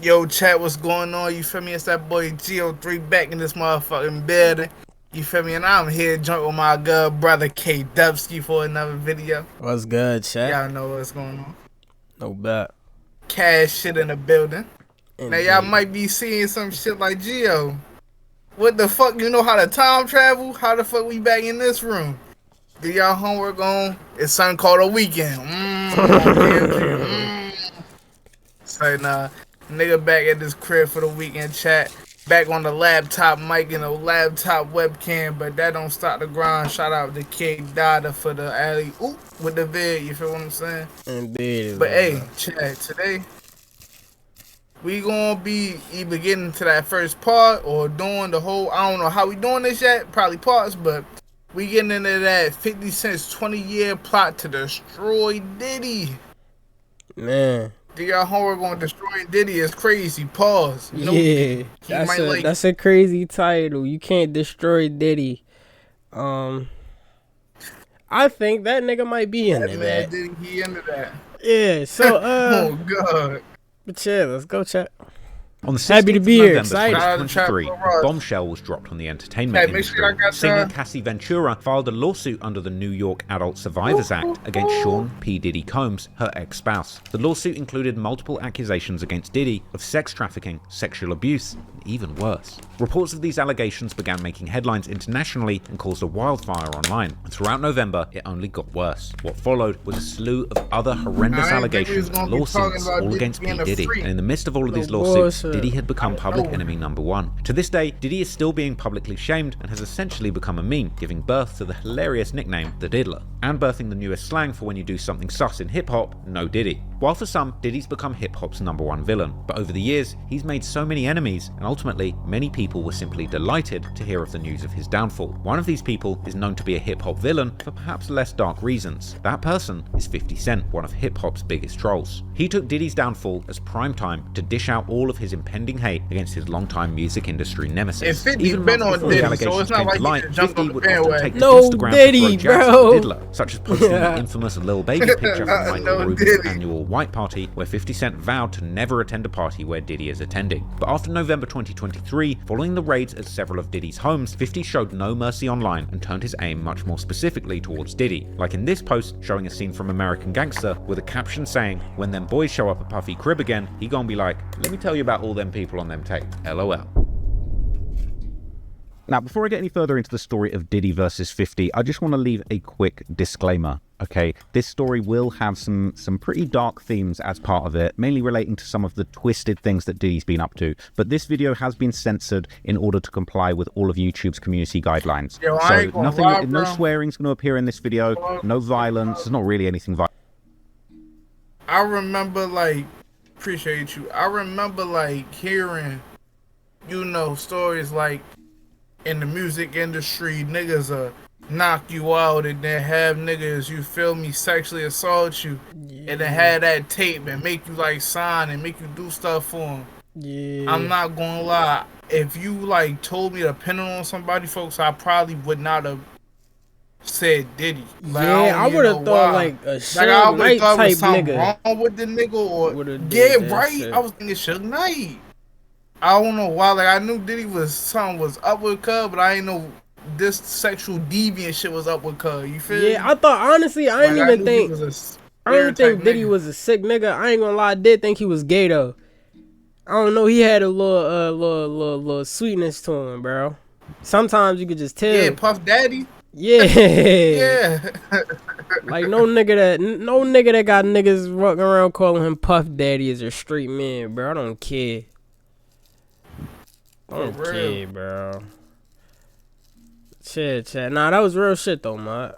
Yo, chat, what's going on? You feel me? It's that boy Geo3 back in this motherfucking building. You feel me? And I'm here joined with my good brother K Dubsky for another video. What's good, chat? Y'all know what's going on. No bet. Cash shit in the building. Indeed. Now y'all might be seeing some shit like Geo. What the fuck? You know how to time travel? How the fuck we back in this room? Do y'all homework on? It's something called a weekend. So nah. Nigga back at this crib for the weekend, chat. Back on the laptop mic and a laptop webcam, but that don't stop the grind. Shout out to Kid Dada for the alley oop with the vid, you feel what I'm saying? Indeed. But hey, chat, today we gonna be either getting to that first part or doing the whole, I don't know how we doing this yet, probably parts, but we getting into that 50 Cent's 20-year plot to destroy Diddy. Man. Do y'all homework on destroying Diddy is crazy. Pause. Yeah, that's a crazy title. You can't destroy Diddy. I think that nigga might be into that. Diddy, he into that. Yeah. So oh god. But yeah, let's go chat. On the 16th of November 2023, a bombshell was dropped on the entertainment industry. Singer Cassie Ventura filed a lawsuit under the New York Adult Survivors Act against Sean P. Diddy Combs, her ex-spouse. The lawsuit included multiple accusations against Diddy of sex trafficking, sexual abuse, and even worse. Reports of these allegations began making headlines internationally and caused a wildfire online. And throughout November, it only got worse. What followed was a slew of other horrendous allegations and lawsuits, all against P. Diddy. And in the midst of all of these lawsuits, Diddy had become public enemy #1. To this day, Diddy is still being publicly shamed and has essentially become a meme, giving birth to the hilarious nickname The Diddler, and birthing the newest slang for when you do something sus in hip-hop, no Diddy. While for some, Diddy's become hip-hop's #1 villain, but over the years, he's made so many enemies, and ultimately, many people were simply delighted to hear of the news of his downfall. One of these people is known to be a hip-hop villain for perhaps less dark reasons. That person is 50 Cent, one of hip-hop's biggest trolls. He took Diddy's downfall as prime time to dish out all of his impending hate against his longtime music industry nemesis. Even been on Diddy, so it's not like light, 50 would often take to no Instagram Diddy, to throw jabs at bro. the Diddler, such as posting the infamous Lil Baby picture from Michael Rubin's annual White Party, where 50 Cent vowed to never attend a party where Diddy is attending. But after November 2023, following the raids at several of Diddy's homes, 50 showed no mercy online and turned his aim much more specifically towards Diddy, like in this post showing a scene from American Gangster with a caption saying, "When them boys show up at Puffy crib again, he gonna be like, let me tell you about all them people on them tape, LOL." Now, before I get any further into the story of Diddy versus 50, I just want to leave a quick disclaimer. Okay, this story will have some pretty dark themes as part of it, mainly relating to some of the twisted things that Diddy's been up to. But this video has been censored in order to comply with all of YouTube's community guidelines. Yo, so no swearing's going to appear in this video, no violence, there's not really anything violent. I remember, like, appreciate you. I remember, like, hearing, you know, stories like in the music industry, niggas knock you out and then have niggas, you feel me, sexually assault you, and then have that tape and make you like sign and make you do stuff for them. Yeah. I'm not gonna lie. If you like told me to pin it on somebody, folks, I probably would not have said Diddy. Like, yeah, I would have thought like a Suge Knight type nigga. Wrong with the nigga or yeah, right. Shit. I was thinking Suge Knight. I don't know why. Like I knew Diddy was something was up with Cub, but I didn't know this sexual deviant shit was up with Cub. You feel? Yeah, me? I thought honestly, I didn't even think. I didn't think Diddy was a sick nigga. I ain't gonna lie, I did think he was gay though. I don't know. He had a little sweetness to him, bro. Sometimes you could just tell. Yeah, Puff Daddy. Yeah. Yeah. Like no nigga that got niggas walking around calling him Puff Daddy is a straight man, bro. I don't care. I don't care, bro. Shit. Nah, that was real shit though, man.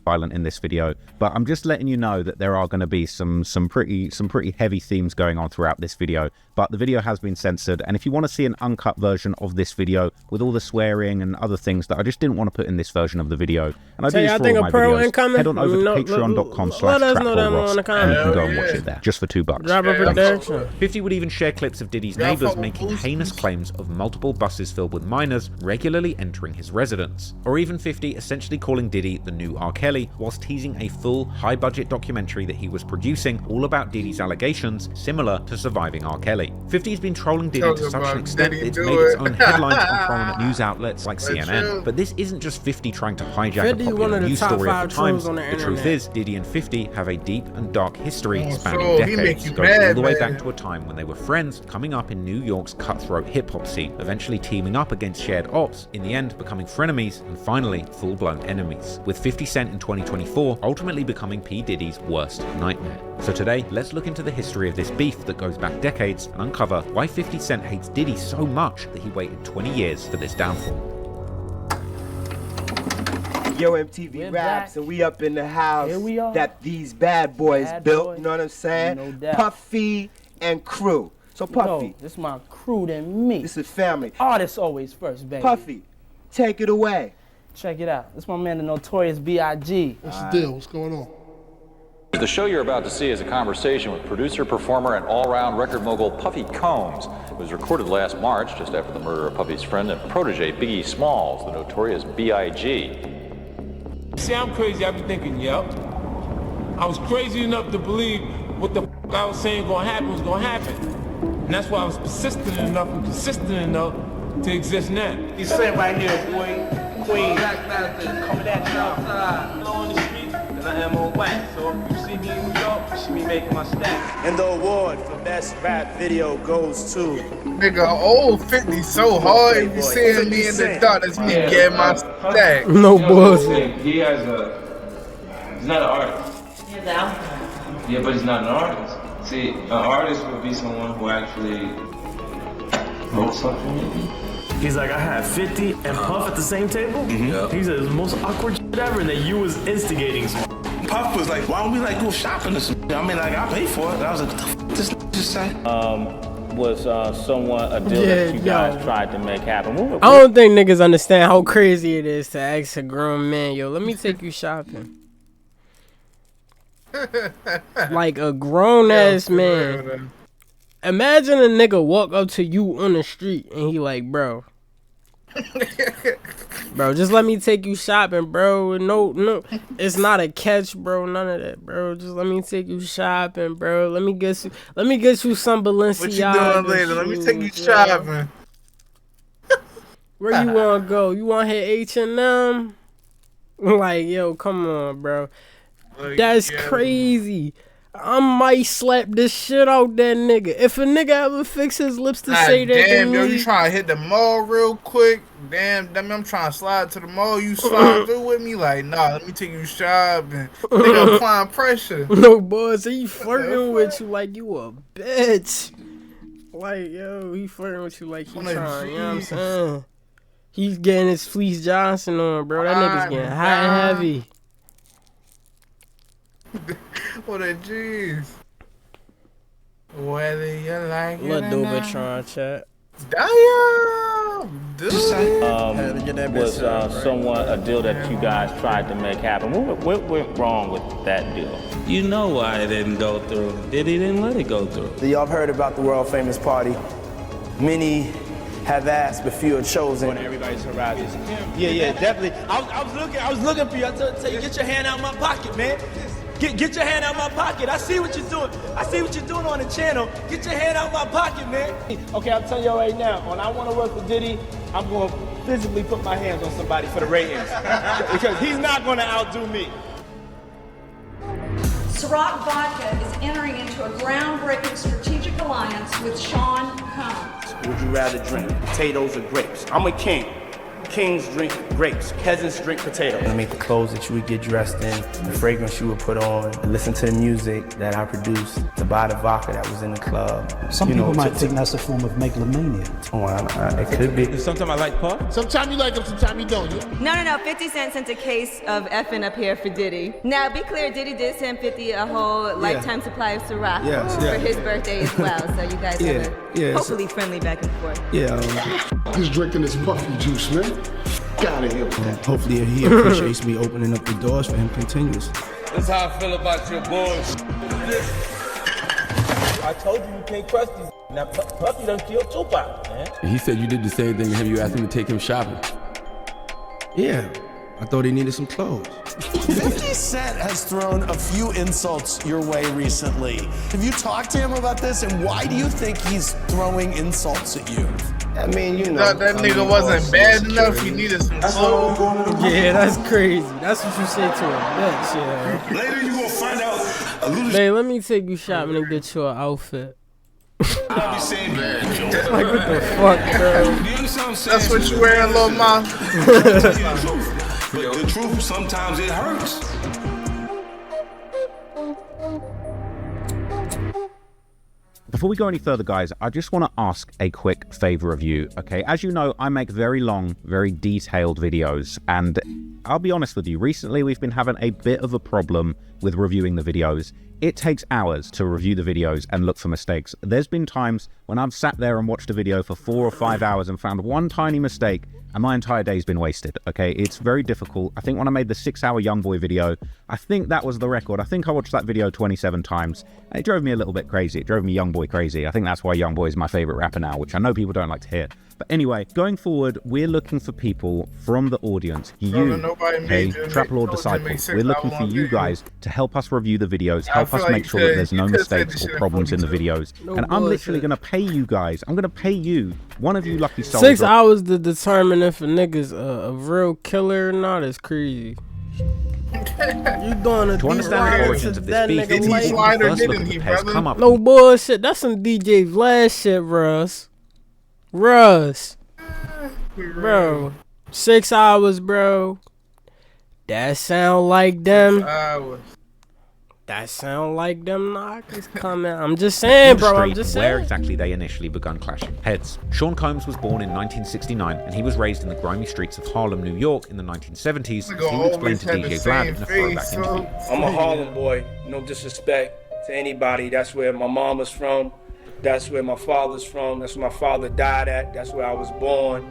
Violent in this video, but I'm just letting you know that there are going to be some pretty heavy themes going on throughout this video. But the video has been censored, and if you want to see an uncut version of this video with all the swearing and other things that I just didn't want to put in this version of the video, and I do this for all my videos, head on over to patreon.com/trapballross and you can go and watch it there just for $2. Drop a production. 50 would even share clips of Diddy's neighbors making heinous claims of multiple buses filled with minors regularly entering his residence, or even 50 essentially calling Diddy the new R. Kelly Kelly whilst teasing a full, high-budget documentary that he was producing all about Diddy's allegations, similar to Surviving R. Kelly. 50's been trolling Diddy to such an extent that it's made its own headlines on prominent news outlets like CNN. But this isn't just 50 trying to hijack a popular news story of the times. The truth is, Diddy and 50 have a deep and dark history spanning decades, going all the way back to a time when they were friends, coming up in New York's cutthroat hip-hop scene, eventually teaming up against shared ops, in the end becoming frenemies, and finally full-blown enemies, with 50 Cent in 2024 ultimately becoming P. Diddy's worst nightmare. So today, let's look into the history of this beef that goes back decades and uncover why 50 Cent hates Diddy so much that he waited 20 years for this downfall. Yo, MTV Raps, and we up in the house that these bad boys built, you know what I'm saying? No doubt. Puffy and crew. So Puffy. No, this is my crew than me. This is family. Artists always first, baby. Puffy, take it away. Check it out. This is my man, the Notorious B.I.G. What's the deal? What's going on? The show you're about to see is a conversation with producer, performer, and all-round record mogul Puffy Combs. It was recorded last March, just after the murder of Puffy's friend and protege Biggie Smalls, the Notorious B.I.G. See, I'm crazy. I be thinking, yep. I was crazy enough to believe what the I was saying gonna happen was gonna happen. And that's why I was persistent enough and consistent enough to exist now. You sit right here, Queen. Coming at you outside. On the street, and I am on wax. So if you see me in New York, you see me making my stacks. And the award for best rap video goes to... Nigga, old 50 so hard. If you seeing me in the dark, that's me getting my stack. No bullshit. He has he's not an artist. He's an alcoholic. Yeah, but he's not an artist. See, an artist would be someone who actually wrote something. He's like, I had 50 and Puff at the same table? Mm-hmm. He said, it was the most awkward shit ever, and that you was instigating some. Puff was like, why don't we like go shopping or something? I mean, like, I'll pay for it. And I was like, what the f this just say? Was somewhat a deal that you guys tried to make happen. I don't think niggas understand how crazy it is to ask a grown man, yo, let me take you shopping. Like a grown ass man. Imagine a nigga walk up to you on the street and he like, bro, just let me take you shopping, bro. No, it's not a catch, bro. None of that, bro. Just let me take you shopping, bro. Let me get you some Balenciaga. What you doing later? Let me take you shopping. Where you wanna go? You wanna hit H&M? Like, yo, come on, bro. That's crazy. I might slap this shit out that nigga. If a nigga ever fix his lips to say that damn, to yo, me, you trying to hit the mall real quick? Damn, I'm trying to slide to the mall. You slide through with me? Like, nah, let me take you shopping. Nigga applying pressure. No, boy, so he flirting with you like you a bitch. Like, yo, he flirting with you like he trying, you know what I'm saying? He's getting his Fleece Johnson on, bro. That nigga's getting hot and heavy. What a G's. Whether you like it or not. Dobitron chat. Damn, dude. Was somewhat a deal that you guys tried to make happen. What went wrong with that deal? You know why it didn't go through. Diddy didn't let it go through. Y'all have heard about the world famous party. Many have asked, but few are chosen. When everybody's horizons. Yeah, definitely. I was looking for you. I tell you, get your hand out of my pocket, man. Get your hand out of my pocket. I see what you're doing. I see what you're doing on the channel. Get your hand out of my pocket, man. Okay, I'm telling y'all right now, when I want to work with Diddy, I'm going to physically put my hands on somebody for the ratings. Because he's not going to outdo me. Ciroc Vodka is entering into a groundbreaking strategic alliance with Sean Combs. Would you rather drink potatoes or grapes? I'm a king. Kings drink grapes, peasants drink potatoes. I make the clothes that you would get dressed in, the fragrance you would put on, listen to the music that I produced, to buy the vodka that was in the club. Some people might think that's a form of megalomania. Oh, it could be. Sometimes I like Puff. Sometimes you like him, sometimes you don't. No. 50 Cent sent a case of effing up here for Diddy. Now, be clear, Diddy did send 50 a whole lifetime supply of Ciroc for his birthday as well. So you guys have a hopefully friendly back and forth. He's drinking this Puffy juice, man. Get out of here with that. Hopefully he appreciates me opening up the doors for him continuously. That's how I feel about your boys. I told you can't trust these. Now Puffy done killed Tupac, man. He said you did the same thing to him. You asked him to take him shopping. Yeah, I thought he needed some clothes. 50 Cent has thrown a few insults your way recently. Have you talked to him about this, and why do you think he's throwing insults at you? I mean, you know, that nigga wasn't bad enough. He needed some clothes. Yeah, that's crazy. That's what you say to a bitch, yeah. Later you gonna find out a little. Hey, let me take you shopping and get you an outfit. I'll be saying that. Like, what the fuck, bro? Do you understand what I'm saying? That's what you wearing, little mom. But the truth, sometimes it hurts. Before we go any further, guys, I just want to ask a quick favor of you, okay? As you know, I make very long, very detailed videos, and I'll be honest with you, recently we've been having a bit of a problem with reviewing the videos. It takes hours to review the videos and look for mistakes. There's been times when I've sat there and watched a video for 4 or 5 hours and found one tiny mistake, and my entire day's been wasted, okay? It's very difficult. I think when I made the 6-hour Youngboy video, I think that was the record. I think I watched that video 27 times, and it drove me a little bit crazy. It drove me Youngboy crazy. I think that's why Youngboy is my favorite rapper now, which I know people don't like to hear. But anyway, going forward, we're looking for people from the audience. You, okay, Trap Lord Disciples, we're looking for you guys to help us review the videos, help us make sure that there's no mistakes or problems in the videos. And I'm literally going to pay you guys. I'm going to pay you, one of you lucky souls. 6 hours to determine if a nigga's a real killer or not is crazy. You gonna to understand the origins of this beef, nigga like, first look at the pairs come up. No bullshit. That's some DJ Vlad shit, Russ. Bro. 6 hours, bro. That sound like them. That sound like them knockers coming. I'm just saying, bro. I'm just saying. Where exactly they initially begun clashing heads. Sean Combs was born in 1969, and he was raised in the grimy streets of Harlem, New York in the 1970s. He would explain to DJ Vlad in a throwback interview. I'm a Harlem boy. No disrespect to anybody. That's where my mom was from. That's where my father's from. That's where my father died at. That's where I was born.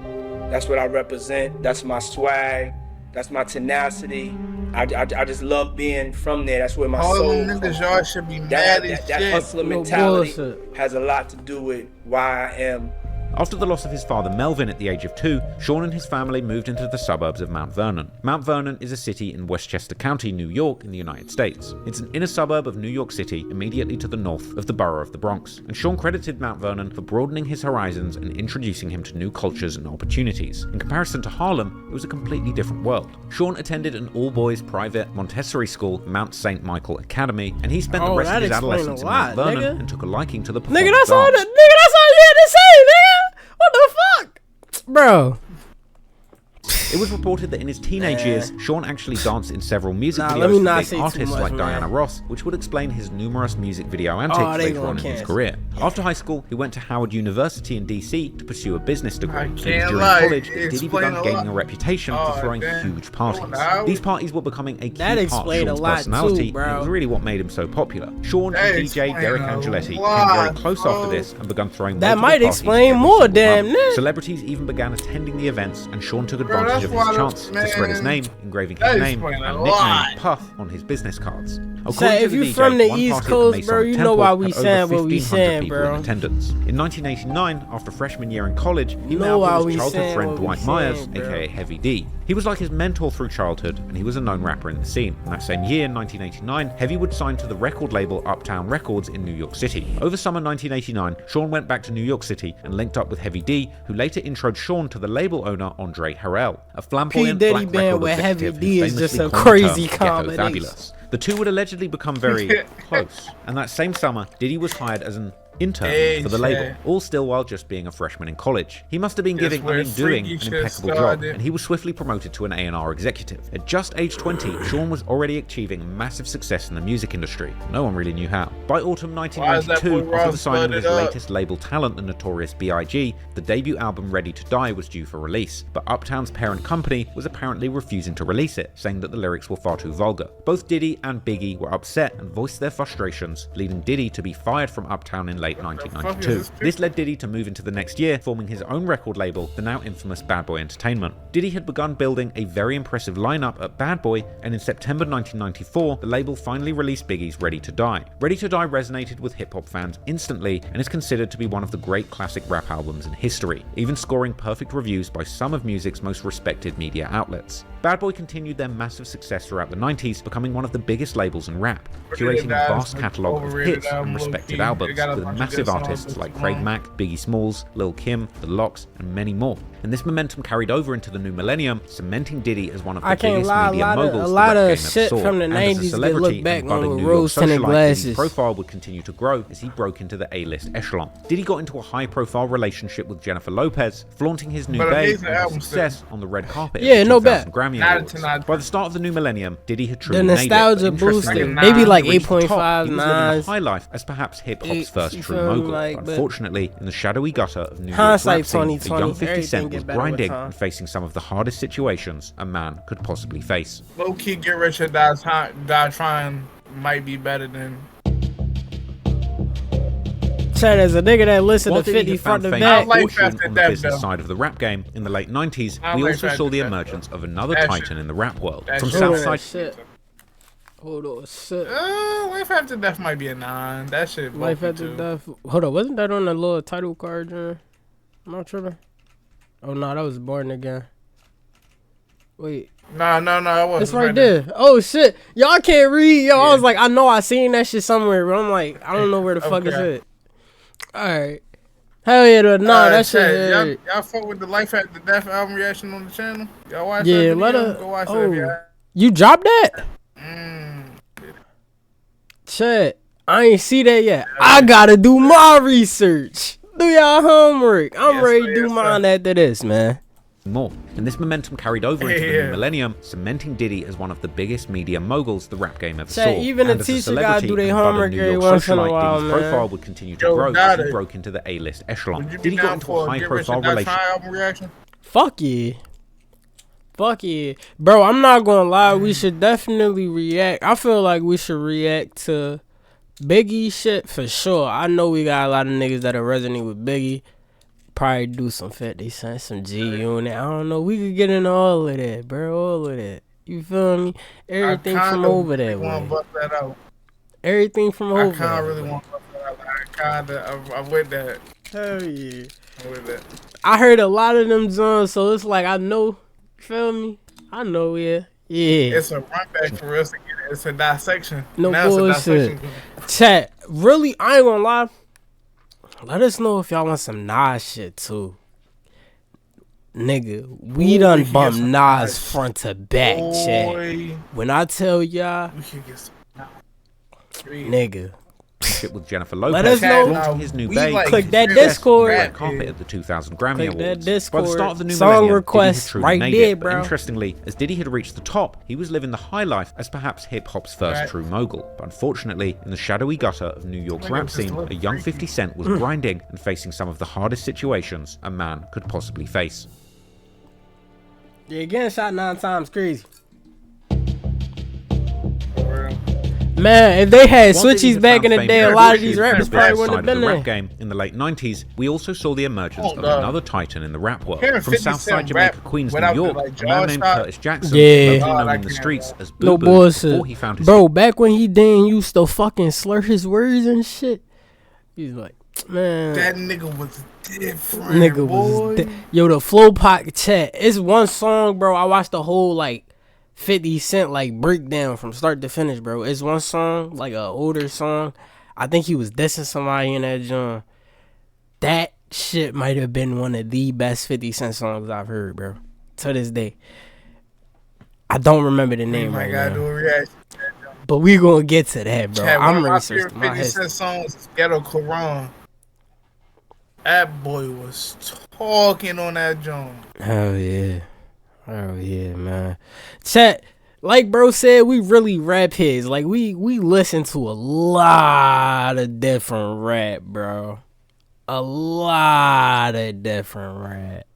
That's what I represent. That's my swag. That's my tenacity. I just love being from there. That's where my soul comes from. Y'all should be mad as shit. That hustler mentality has a lot to do with why I am. After the loss of his father Melvin at the age of 2, Sean and his family moved into the suburbs of Mount Vernon. Mount Vernon is a city in Westchester County, New York, in the United States. It's an inner suburb of New York City, immediately to the north of the borough of the Bronx. And Sean credited Mount Vernon for broadening his horizons and introducing him to new cultures and opportunities. In comparison to Harlem, it was a completely different world. Sean attended an all-boys private Montessori school, Mount St. Michael Academy, and he spent the rest of his adolescence in Mount Vernon and took a liking to the performance that's all arts. you had to say, nigga. What the fuck? Bro. It was reported that in his teenage years, Sean actually danced in several music videos let me for not big say artists too much, like man. Diana Ross, which would explain his numerous music video antics later on in his career. After high school, he went to Howard University in DC to pursue a business degree. And during college, Diddy began gaining a reputation for throwing huge parties. These parties were becoming a key part of Sean's personality, and it was really what made him so popular. Sean and DJ Derek Angeletti came very close after this and began throwing that might explain more, damn nigga. Celebrities even began attending the events, and Sean took advantage of his chance to spread his name, engraving his name and nickname Puff on his business cards. So if you're from the East Coast, bro, you know why we saying what we saying, bro. In attendance. In 1989, after freshman year in college, he met up with his childhood friend Dwight Myers, aka Heavy D. He was like his mentor through childhood, and he was a known rapper in the scene. And that same year, in 1989, Heavy would sign to the record label Uptown Records in New York City. Over summer 1989, Sean went back to New York City and linked up with Heavy D, who later introed Sean to the label owner Andre Harrell, a flamboyant black record with Heavy executive D who is just famously a coined the crazy term Ghetto combination. Fabulous. The two would allegedly become very close, and that same summer, Diddy was hired as an intern for the label, all still while just being a freshman in college. He must have been doing an impeccable job, and he was swiftly promoted to an A&R executive. At just age 20, Sean was already achieving massive success in the music industry. No one really knew how. By autumn 1992, after the signing of his latest label talent, the Notorious B.I.G., the debut album Ready to Die was due for release, but Uptown's parent company was apparently refusing to release it, saying that the lyrics were far too vulgar. Both Diddy and Biggie were upset and voiced their frustrations, leading Diddy to be fired from Uptown in late 1992. This led Diddy to move into the next year, forming his own record label, the now infamous Bad Boy Entertainment. Diddy had begun building a very impressive lineup at Bad Boy, and in September 1994, the label finally released Biggie's Ready to Die. Ready to Die resonated with hip-hop fans instantly and is considered to be one of the great classic rap albums in history, even scoring perfect reviews by some of music's most respected media outlets. Bad Boy continued their massive success throughout the 90s, becoming one of the biggest labels in rap, curating a vast catalogue of hits and respected albums, with massive artists like Craig Mack, Biggie Smalls, Lil' Kim, The Lox, and many more. And this momentum carried over into the new millennium, cementing Diddy as one of the biggest media moguls a lot of shit from the 90s they look back on rose-tinted glasses. Diddy's profile would continue to grow as he broke into the A-list echelon. Diddy got into a high-profile relationship with Jennifer Lopez, flaunting his new babe and his success on the red carpet at the 2000 Grammy Awards. By the start of the new millennium, Diddy had truly made it. The nostalgia boosted, maybe like 8.5, 9. He was living a high life as perhaps hip-hop's first true mogul. But unfortunately, in the shadowy gutter of New York's rap scene, the young 50 Cent was grinding and facing some of the hardest situations a man could possibly face. Low-key Get Rich or Die Trying might be better than... Chad, as a nigga that listened to 50 front to back, on the business side of the rap game in the late 90s, we also saw the emergence of another titan in the rap world. From Southside... Hold on, shit. Life After Death might be a 9. That shit. Life After Death. Hold on, wasn't that on the little title card, John? Am I tripping? Oh no, that was Born Again. Wait. No, it wasn't. It's right there. Oh shit, y'all can't read. Yo, I was like, I know I seen that shit somewhere, but I'm like, I don't know where the fuck is it. All right. Hell yeah, that shit. Y'all fuck with the Life After Death album reaction on the channel. Y'all watch that video? Go watch that. You dropped that? Shit, I ain't see that yet. I gotta do my research. Do y'all homework. I'm ready to do mine after this, man. More. And this momentum carried over into the new millennium, cementing Diddy as one of the biggest media moguls the rap game ever saw. Even a teacher gotta do their homework every once in a while, Diddy's profile would continue to grow as he broke into the A-list echelon. Diddy got into a high-profile relationship. Fuck yeah. Fuck yeah. Bro, I'm not gonna lie, we should definitely react. I feel like we should react to Biggie shit for sure. I know we got a lot of niggas that are resonate with Biggie. Probably do some 50 Cent, some G-Unit. I don't know. We could get into all of that, bro. All of that. You feel me? Everything from over that way. Everything from over that. I really want to bust that out. I'm with that. Hell yeah. I'm with that. I heard a lot of them songs, so it's like I know. Feel me? I know, yeah. It's a run back for us to get it. It's a dissection. No bullshit. Chat, really, I ain't gonna lie. Let us know if y'all want some Nas shit too. Nigga, we done bumped Nas front to back, chat. When I tell y'all, we should get some nigga. Shit with Jennifer Lopez. Let us know. His new babe. Click that Discord. Red carpet at the 2000 Grammy Awards. That Discord. By the start of the new song millennium, request right there, bro. But interestingly, as Diddy had reached the top, he was living the high life as perhaps hip-hop's first true mogul. But unfortunately, in the shadowy gutter of New York's rap scene, a young 50 Cent was grinding and facing some of the hardest situations a man could possibly face. Yeah, getting shot 9 times crazy. Man, if they had switchies back in the day, a lot of these rappers probably wouldn't have been there. Rap game in the late 90s, we also saw the emergence of another titan in the rap world. From Southside Jamaica, Queens, New York, a man named Curtis Jackson, locally known in the streets as Boo No Boo, bullshit. before he found his... Bro, back when he didn't used to fucking slur his words and shit, he's like, man. That nigga was different, Nigga boy. was yo, the flow pocket chat. It's one song, bro. I watched the whole, like, 50 Cent like breakdown from start to finish, bro. It's one song, like a older song. I think he was dissing somebody in that joint. That shit might have been one of the best 50 Cent songs I've heard, bro. To this day. I don't remember the name right now. Do a reaction. But we gonna get to that, bro. Chad, I'm researching my 50 Cent songs is Ghetto Quran. That boy was talking on that joint. Hell yeah. Oh yeah, man. Chat, like bro said, we really rap heads. Like we listen to a lot of different rap, bro. A lot of different rap.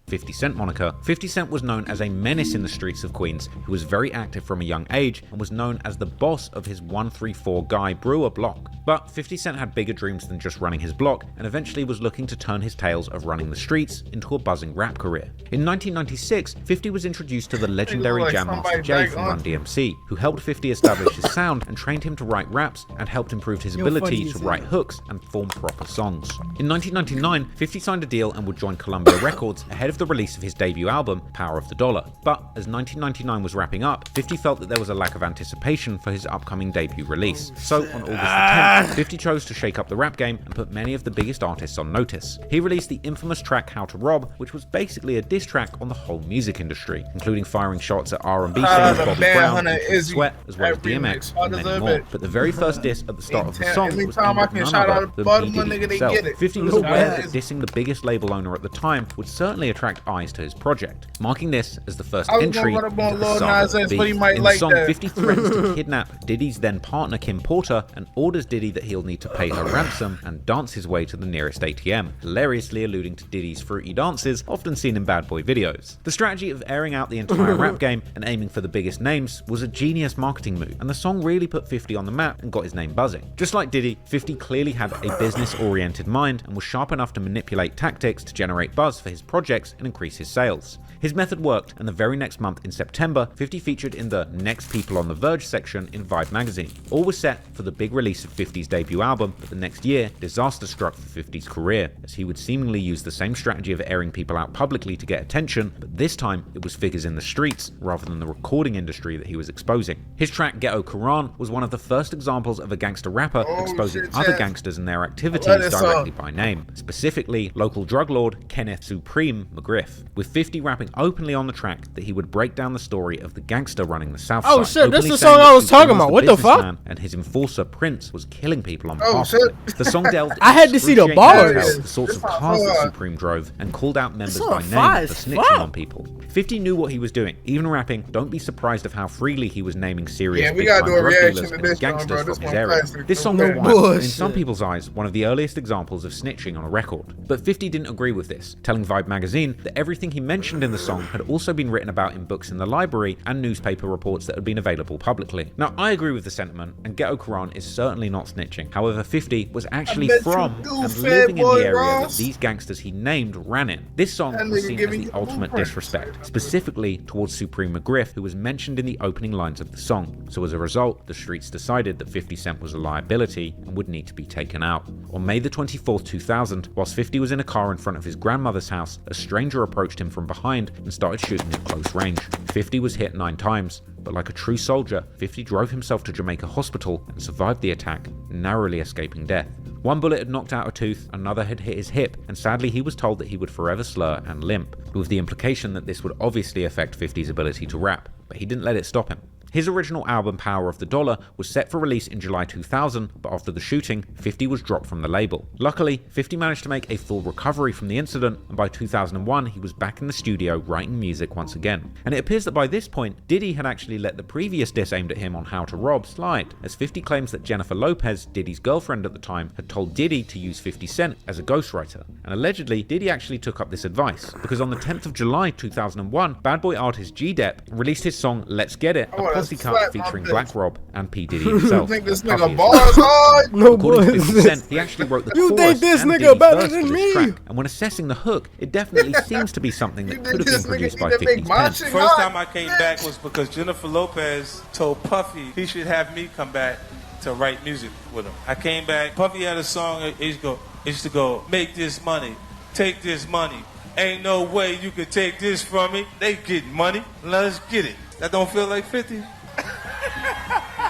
50 Cent moniker. 50 Cent was known as a menace in the streets of Queens, who was very active from a young age and was known as the boss of his 134 Guy Brewer block. But 50 Cent had bigger dreams than just running his block, and eventually was looking to turn his tales of running the streets into a buzzing rap career. In 1996, 50 was introduced to the legendary Jam Master Jay from Run DMC, who helped 50 establish his sound and trained him to write raps and helped improve his ability to write hooks and form proper songs. In 1999, 50 signed a deal and would join Columbia Records ahead of the release of his debut album, Power of the Dollar. But as 1999 was wrapping up, 50 felt that there was a lack of anticipation for his upcoming debut release. So on August 10th, 50 chose to shake up the rap game and put many of the biggest artists on notice. He released the infamous track How to Rob, which was basically a diss track on the whole music industry, including firing shots at R&B singers Bobby Brown and Sweat, as well as DMX and many more. But the very first diss at the start of the song was aimed at none other than P. Diddy himself. 50 was aware that dissing the biggest label owner at the time would certainly attract eyes to his project, marking this as the first entry into the saga of beef. In the song, 50 threatens to kidnap Diddy's then partner Kim Porter and orders Diddy that he'll need to pay her ransom and dance his way to the nearest ATM, hilariously alluding to Diddy's fruity dances often seen in bad boy videos. The strategy of airing out the entire rap game and aiming for the biggest names was a genius marketing move, and the song really put 50 on the map and got his name buzzing. Just like Diddy, 50 clearly had a business-oriented mind and was sharp enough to manipulate tactics to generate buzz for his projects and increase his sales. His method worked, and the very next month in September, 50 featured in the Next People on the Verge section in Vibe magazine. All was set for the big release of 50's debut album, but the next year, disaster struck for 50's career, as he would seemingly use the same strategy of airing people out publicly to get attention, but this time it was figures in the streets rather than the recording industry that he was exposing. His track Ghetto Quran was one of the first examples of a gangster rapper exposing other gangsters and their activities directly by name, specifically local drug lord Kenneth Supreme McGriff, with 50 rapping openly on the track that he would break down the story of the gangster running the South Side. Oh shit, this is the song I was talking about. What the fuck? And his enforcer Prince was killing people on behalf of him. The song delved I had to see the bars. The sorts of cars that Supreme drove and called out members by name for snitching on people. 50 knew what he was doing. Even rapping, don't be surprised of how freely he was naming serious big-time drug dealers and gangsters from his area. This song was one, in some people's eyes, one of the earliest examples of snitching on a record. But 50 didn't agree with this, telling Vibe magazine that everything he mentioned in the song had also been written about in books in the library and newspaper reports that had been available publicly. Now, I agree with the sentiment, and Ghetto Quran is certainly not snitching. However, 50 was actually from and living in the area that these gangsters he named ran in. This song was seen as the ultimate disrespect, specifically towards Supreme McGriff, who was mentioned in the opening lines of the song. So as a result, the streets decided that 50 Cent was a liability and would need to be taken out. On May the 24th, 2000, whilst 50 was in a car in front of his grandmother's house, a stranger approached him from behind and started shooting at close range. 50 was hit 9 times, but like a true soldier, 50 drove himself to Jamaica Hospital and survived the attack, narrowly escaping death. One bullet had knocked out a tooth, another had hit his hip, and sadly he was told that he would forever slur and limp, with the implication that this would obviously affect 50's ability to rap, but he didn't let it stop him. His original album Power of the Dollar was set for release in July 2000, but after the shooting, 50 was dropped from the label. Luckily, 50 managed to make a full recovery from the incident, and by 2001 he was back in the studio writing music once again. And it appears that by this point, Diddy had actually let the previous diss aimed at him on How to Rob slide, as 50 claims that Jennifer Lopez, Diddy's girlfriend at the time, had told Diddy to use 50 Cent as a ghostwriter. And allegedly, Diddy actually took up this advice, because on the 10th of July 2001, bad boy artist G-Dep released his song Let's Get It, a posse cut featuring Black Rob and P. Diddy himself. You think this nigga bars hard? No, according to 50 Cent, he actually wrote the chorus think this and nigga Diddy's better verse than for this me? track. And when assessing the hook, it definitely seems to be something that could have been produced by 50's pen. First time I came back was because Jennifer Lopez told Puffy he should have me come back to write music with him. I came back, Puffy had a song, it used to go, make this money, take this money. Ain't no way you could take this from me. They get money, let's get it. That don't feel like 50?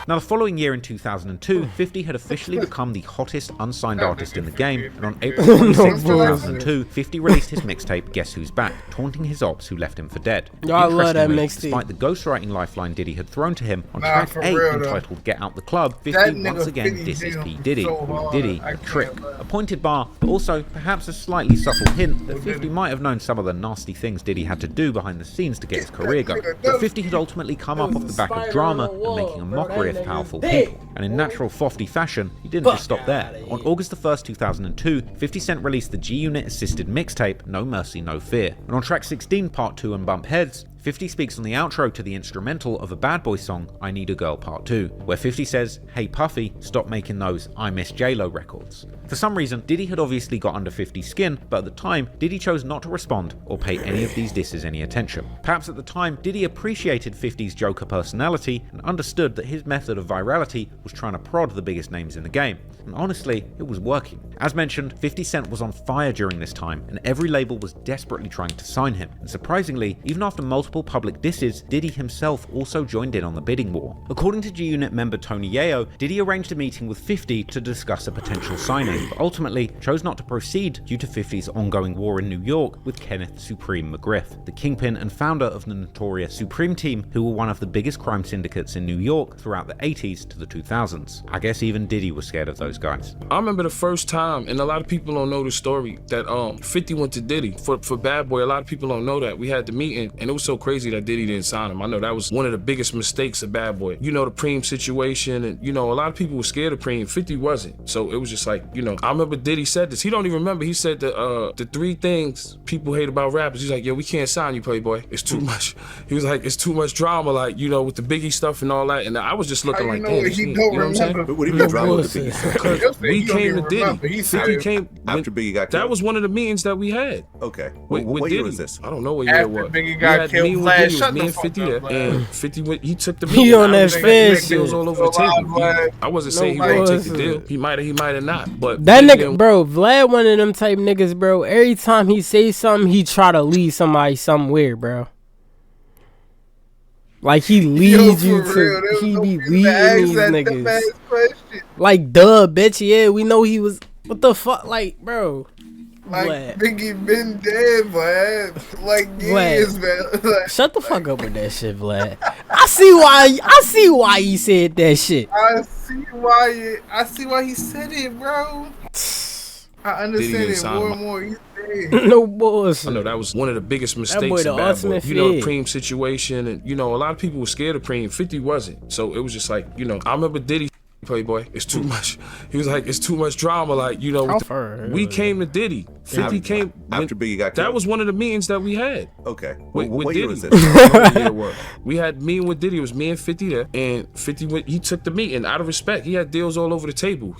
Now, the following year in 2002, 50 had officially become the hottest unsigned artist in the game, and on April 26, 2002, 50 released his mixtape Guess Who's Back, taunting his ops who left him for dead. I love that mixtape. Despite the ghostwriting lifeline Diddy had thrown to him, on track 8 entitled Get Out the Club, 50 once again disses P. Diddy, calling Diddy a trick, a pointed bar, but also perhaps a slightly subtle hint that 50 might have known some of the nasty things Diddy had to do behind the scenes to get his career going. But 50 had ultimately come up off the back of drama and making a mockery of powerful people, and in natural Fofty fashion, he didn't just stop there. On August 1st, 2002, 50 Cent released the G-Unit assisted mixtape No Mercy, No Fear, and on track 16, Part 2 and Bump Heads, 50 speaks on the outro to the instrumental of a Bad Boy song, I Need a Girl Part 2, where 50 says, "Hey Puffy, stop making those I Miss J-Lo records." For some reason, Diddy had obviously got under 50's skin, but at the time, Diddy chose not to respond or pay any of these disses any attention. Perhaps at the time, Diddy appreciated 50's Joker personality and understood that his method of virality was trying to prod the biggest names in the game. And honestly, it was working. As mentioned, 50 Cent was on fire during this time, and every label was desperately trying to sign him. And surprisingly, even after multiple public disses, Diddy himself also joined in on the bidding war. According to G-Unit member Tony Yayo, Diddy arranged a meeting with 50 to discuss a potential signing, but ultimately chose not to proceed due to 50's ongoing war in New York with Kenneth Supreme McGriff, the kingpin and founder of the notorious Supreme Team, who were one of the biggest crime syndicates in New York throughout the 80s to the 2000s. I guess even Diddy was scared of those guys. I remember the first time, and a lot of people don't know the story, that 50 went to Diddy for Bad Boy. A lot of people don't know that. We had the meeting, and it was so crazy that Diddy didn't sign him. I know that was one of the biggest mistakes of Bad Boy. You know, the Preem situation, and you know, a lot of people were scared of Preem. 50 wasn't. So it was just like, you know, I remember Diddy said this. He don't even remember. He said the 3 things people hate about rappers. He's like, yo, we can't sign you, Playboy. It's too much. He was like, it's too much drama, like, you know, with the Biggie stuff and all that. And I was just looking like, damn, you know what I'm saying? But what do you mean drama with the Biggie stuff? We came to Diddy. 50 came after Biggie got killed. That was one of the meetings that we had. Okay. With what Diddy. year was this? I don't know what year it was. Biggie got killed. Me and 50 there, and 50 went. He took the He on that fence deals all over the table. I wasn't saying he wouldn't take the deal. He might have not. But that nigga, bro, Vlad, one of them type niggas, bro. Every time he say something, he try to lead somebody somewhere, bro. Like he leads you to, he be leading these niggas. Like, duh, bitch, yeah, we know he was. What the fuck, like, bro? Like, Vlad. Biggie been dead, Vlad. Like, years, man. Like, shut the fuck up with that shit, Vlad. I see why he said that shit. I see why he said it, bro. I understand it more and more. No bullshit. I know that was one of the biggest mistakes. That boy, the ultimate you know, the Preem situation, and you know, a lot of people were scared of Preem. 50 wasn't. So it was just like, you know, I remember Diddy, Playboy, it's too much. He was like, it's too much drama, like, you know. We came to Diddy. 50 came after Biggie got killed. That was one of the meetings that we had. Okay. With what Diddy. year was this? We had meeting with Diddy. It was me and 50 there, and 50 went. He took the meeting out of respect. He had deals all over the table.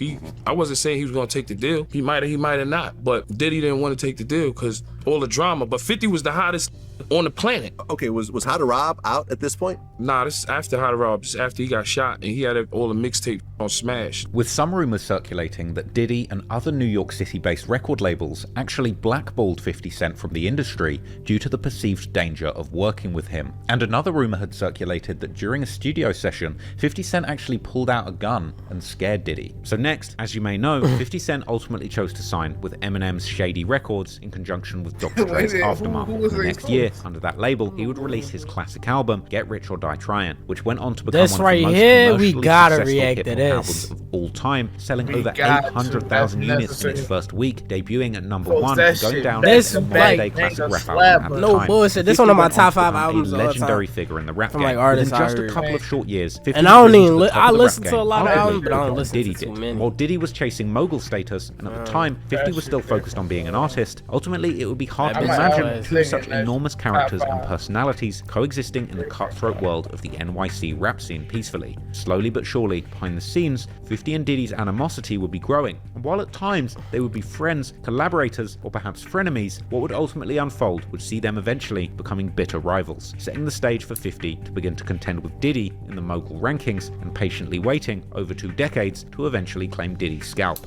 I wasn't saying he was gonna take the deal. He might have not. But Diddy didn't want to take the deal because all the drama. But 50 was the hottest on the planet. Okay, was How to Rob out at this point? Nah, this is after How to Rob. This is after he got shot, and he had all the mixtape on Smash. With some rumors circulating that Diddy and other New York City-based record labels actually blackballed 50 Cent from the industry due to the perceived danger of working with him. And another rumor had circulated that during a studio session, 50 Cent actually pulled out a gun and scared Diddy. So next, as you may know, 50 Cent ultimately chose to sign with Eminem's Shady Records in conjunction with Dr. Dre's Aftermath. The next year, under that label, he would release his classic album, Get Rich or Die Trying, which went on to become this one of right the most here, commercially we gotta successful react to hip-hop this albums of all time, selling over 800,000 units in its first week, debuting at number 1 and going down as a modern-day classic rap album at the no time. bullshit. This one of my top 5 albums. A legendary figure in the rap from game. like artists. Within just a couple of short years, 50 and I don't even I listen listen to a lot of albums, but I don't listen to too many. While Diddy was chasing mogul status, and at the time, 50 was still focused on being an artist, ultimately it would be hard to imagine two such enormous characters and personalities coexisting in the cutthroat world of the NYC rap scene peacefully. Slowly but surely, behind the scenes, 50 and Diddy's animosity would be growing, and while at times they would be friends, collaborators, or perhaps frenemies, what would ultimately unfold would see them eventually becoming bitter rivals, setting the stage for 50 to begin to contend with Diddy in the mogul rankings and patiently waiting over 2 decades to eventually claim Diddy's scalp.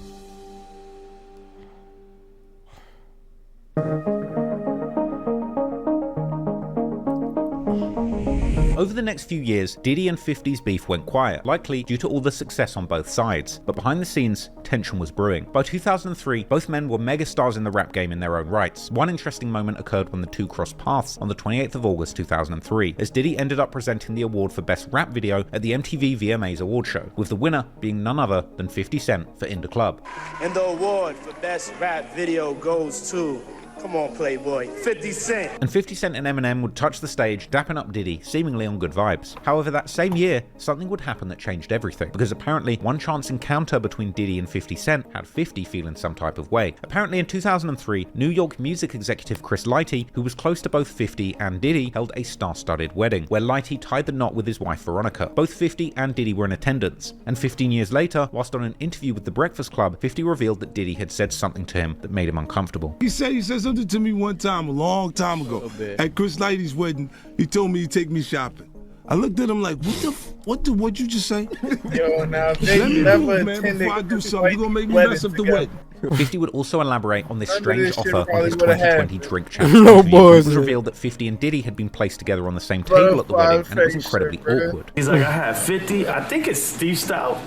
Over the next few years, Diddy and 50's beef went quiet, likely due to all the success on both sides. But behind the scenes, tension was brewing. By 2003, both men were megastars in the rap game in their own rights. One interesting moment occurred when the two crossed paths on the 28th of August 2003, as Diddy ended up presenting the award for Best Rap Video at the MTV VMAs award show, with the winner being none other than 50 Cent for In Da Club. And the award for Best Rap Video goes to Come on, Playboy. 50 Cent. And 50 Cent and Eminem would touch the stage, dapping up Diddy, seemingly on good vibes. However, that same year, something would happen that changed everything, because apparently one chance encounter between Diddy and 50 Cent had 50 feeling some type of way. Apparently in 2003, New York music executive Chris Lighty, who was close to both 50 and Diddy, held a star-studded wedding, where Lighty tied the knot with his wife Veronica. Both 50 and Diddy were in attendance, and 15 years later, whilst on an interview with The Breakfast Club, 50 revealed that Diddy had said something to him that made him uncomfortable. He said something to me one time, a long time ago, at Chris Lighty's wedding. He told me he'd take me shopping. I looked at him like, what'd you just say? Yo, now Let me move, man, before I do something. You're gonna make me mess up the wedding. 50 would also elaborate on this strange offer on his 2020 Drink Champs No interview. boys. It was revealed that 50 and Diddy had been placed together on the same table at the wedding, and it was incredibly awkward. He's like, I had 50, I think it's Steve Stout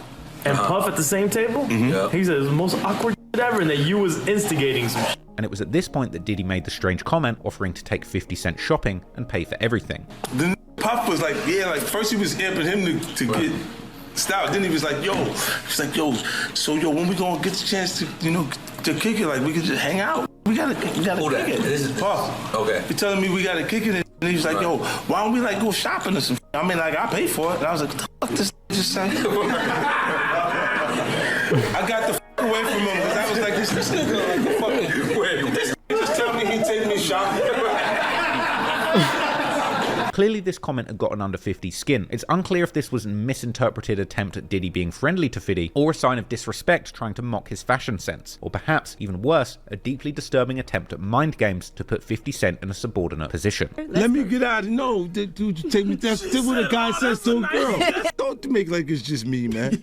and Puff at the same table. He said it was the most awkward ever, and that you was instigating some shit. And it was at this point that Diddy made the strange comment offering to take 50 Cent shopping and pay for everything. Then Puff was like, first he was amping him to get Stout. Then he was like, so when we gonna get the chance to, to kick it, like we could just hang out. We gotta kick it. This is Puff. Okay. He telling me we gotta kick it, and he was like, why don't we like go shopping or some? I mean, like I pay for it. And I was like, what the fuck this just say? I got the fuck away from him because I was like, this nigga like fucking. This just tell me he'd take me shopping. Clearly this comment had gotten under 50's skin. It's unclear if this was a misinterpreted attempt at Diddy being friendly to 50, or a sign of disrespect trying to mock his fashion sense, or perhaps, even worse, a deeply disturbing attempt at mind games to put 50 Cent in a subordinate position. Let me get out. No, dude, you take me. That's what a guy says to a girl. Don't make like it's just me, man.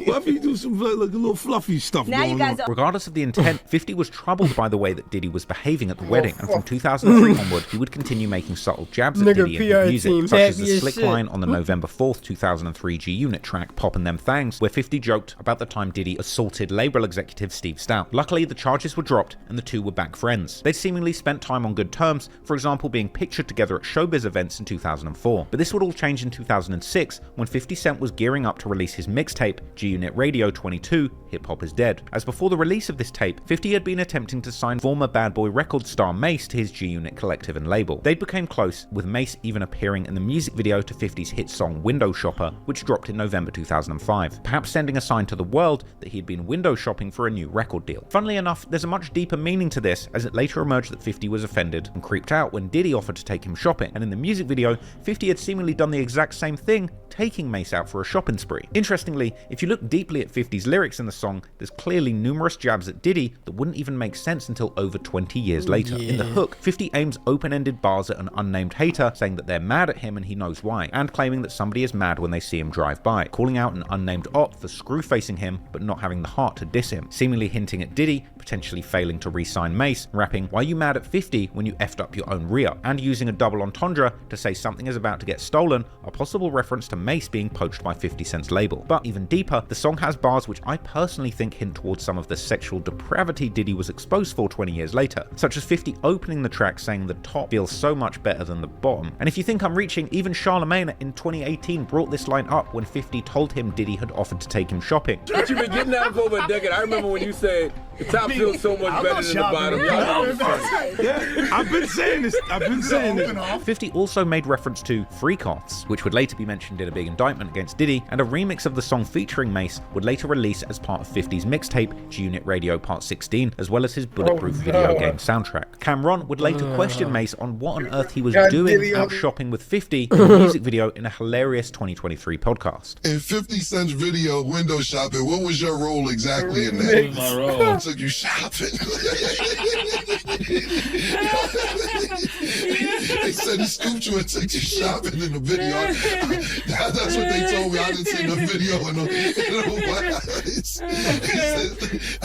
Why do you do some like a little fluffy stuff Now going on? Regardless of the intent, 50 was troubled by the way that Diddy was behaving at the wedding, and from 2003 onward, he would continue making subtle jabs at Diddy and his music, such as the slick line on the November 4th, 2003 G-Unit track, Poppin' Them Thangs, where 50 joked about the time Diddy assaulted label executive Steve Stout. Luckily, the charges were dropped, and the two were back friends. They'd seemingly spent time on good terms, for example being pictured together at showbiz events in 2004. But this would all change in 2006, when 50 Cent was gearing up to release his mixtape, G-Unit Radio 22, Hip Hop Is Dead. As before the release of this tape, 50 had been attempting to sign former Bad Boy Records star Mace to his G-Unit collective and label. They became close, with Mace even appearing in the music video to 50's hit song Window Shopper, which dropped in November 2005, perhaps sending a sign to the world that he'd been window shopping for a new record deal. Funnily enough, there's a much deeper meaning to this, as it later emerged that 50 was offended and creeped out when Diddy offered to take him shopping, and in the music video, 50 had seemingly done the exact same thing, taking Mace out for a shopping spree. Interestingly, if you look deeply at 50's lyrics in the song, there's clearly numerous jabs at Diddy that wouldn't even make sense until over 20 years later. In the hook, 50 aims open-ended bars at an unnamed hater, saying that they're mad at him and he knows why, and claiming that somebody is mad when they see him drive by, calling out an unnamed op for screw-facing him but not having the heart to diss him, seemingly hinting at Diddy potentially failing to re-sign Mace, rapping, "Why you mad at 50 when you effed up your own rear?" and using a double entendre to say something is about to get stolen, a possible reference to Mace being poached by 50 Cent's label. But even deeper, the song has bars which I personally think hint towards some of the sexual depravity Diddy was exposed for 20 years later, such as 50 opening the track saying the top feels so much better than the bottom. And if you think I'm reaching, even Charlemagne in 2018 brought this line up when 50 told him Diddy had offered to take him shopping. But you've been getting out for over a decade. I remember when you said the top feels so much better than the bottom. Yeah, I've been saying this. 50 also made reference to freak-offs, which would later be mentioned in a big indictment against Diddy, and a remix of the song featuring Mace would later release as part of 50's mixtape, G-Unit Radio Part 16, as well as his Bulletproof video game soundtrack. Cameron would later question Mace on what on earth he was doing out shopping with 50 in the music video in a hilarious 2023 podcast. In 50 Cent's video, Window Shopping, what was your role exactly in that? My role. I took you shopping. They said he scooped you and took you shopping in the video. That's what they told me. I didn't see the video in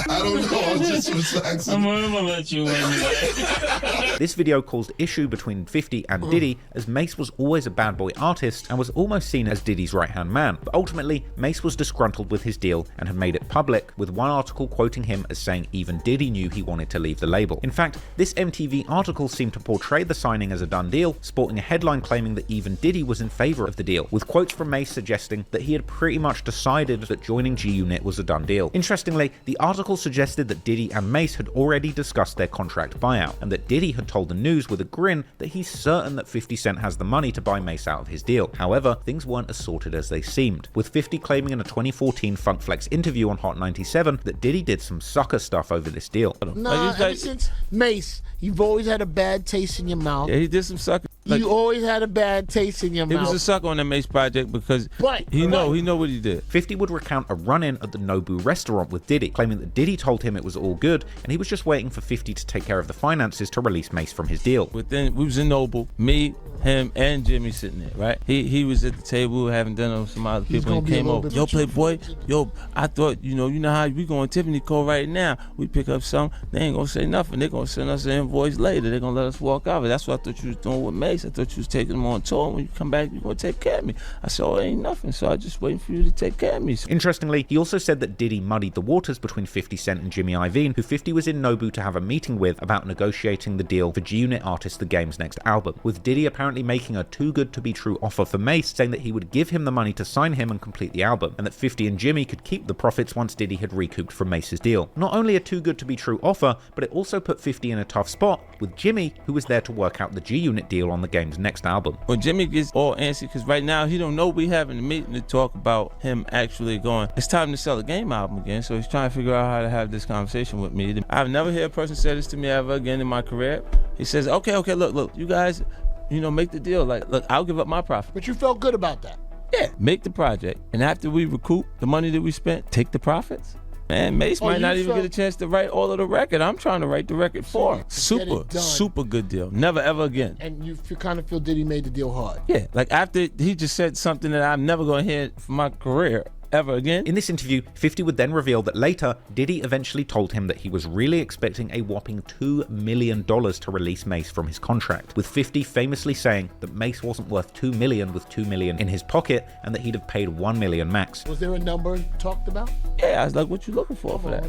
I don't know. I just was like, I'm gonna let you win. This video caused issue between 50 and Diddy, as Mace was always a bad boy artist and was almost seen as Diddy's right-hand man. But ultimately, Mace was disgruntled with his deal and had made it public, with one article quoting him as saying saying even Diddy knew he wanted to leave the label. In fact, this MTV article seemed to portray the signing as a done deal, sporting a headline claiming that even Diddy was in favor of the deal, with quotes from Mace suggesting that he had pretty much decided that joining G-Unit was a done deal. Interestingly, the article suggested that Diddy and Mace had already discussed their contract buyout, and that Diddy had told the news with a grin that he's certain that 50 Cent has the money to buy Mace out of his deal. However, things weren't as sorted as they seemed, with 50 claiming in a 2014 Funk Flex interview on Hot 97 that Diddy did some sucker stuff over this deal. Nah, ever since Mace, you've always had a bad taste in your mouth. Yeah, he did some sucker. You always had a bad taste in your mouth. He was a sucker on the Mace project because he know what he did. 50 would recount a run-in at the Nobu restaurant with Diddy, claiming that Diddy told him it was all good and he was just waiting for 50 to take care of the finances to release Mace from his deal. But then we was in Nobu, me, him, and Jimmy sitting there, right? He was at the table having dinner with some other people and came over. Yo, Playboy, yo, I thought, you know how we going to Tiffany Co. right now. We pick up something, they ain't gonna say nothing. They're gonna send us an invoice later. They're gonna let us walk out. That's what I thought you was doing with Mace. I thought you was taking him on tour. When you come back, you're gonna take care of me. I said, oh, it ain't nothing. So I just waiting for you to take care of me. Interestingly, he also said that Diddy muddied the waters between 50 Cent and Jimmy Iovine, who 50 was in Nobu to have a meeting with about negotiating the deal for G-Unit artist The Game's next album, with Diddy apparently making a too good to be true offer for Mace, saying that he would give him the money to sign him and complete the album, and that 50 and Jimmy could keep the profits once Diddy had recouped from Mace's deal. Not only a too good to be true offer, but it also put 50 in a tough spot with Jimmy, who was there to work out the G-Unit deal on The Game's next album. When Jimmy gets all antsy, because right now he don't know we having a meeting to talk about him actually going, it's time to sell the Game album again, so he's trying to figure out how to have this conversation with me. I've never heard a person say this to me ever again in my career. He says, okay, look, you guys, make the deal. Like, look, I'll give up my profit. But you felt good about that. Yeah, make the project, and after we recoup the money that we spent, take the profits. Man, Mace might not even get a chance to write all of the record. I'm trying to write the record for him. Super good deal. Never ever again. And you kind of feel Diddy made the deal hard. Yeah, like after he just said something that I'm never going to hear from my career ever again. In this interview, 50 would then reveal that later, Diddy eventually told him that he was really expecting a whopping $2 million to release Mace from his contract, with 50 famously saying that Mace wasn't worth $2 million with $2 million in his pocket and that he'd have paid $1 million max. Was there a number talked about? Yeah, I was like, what you looking for that?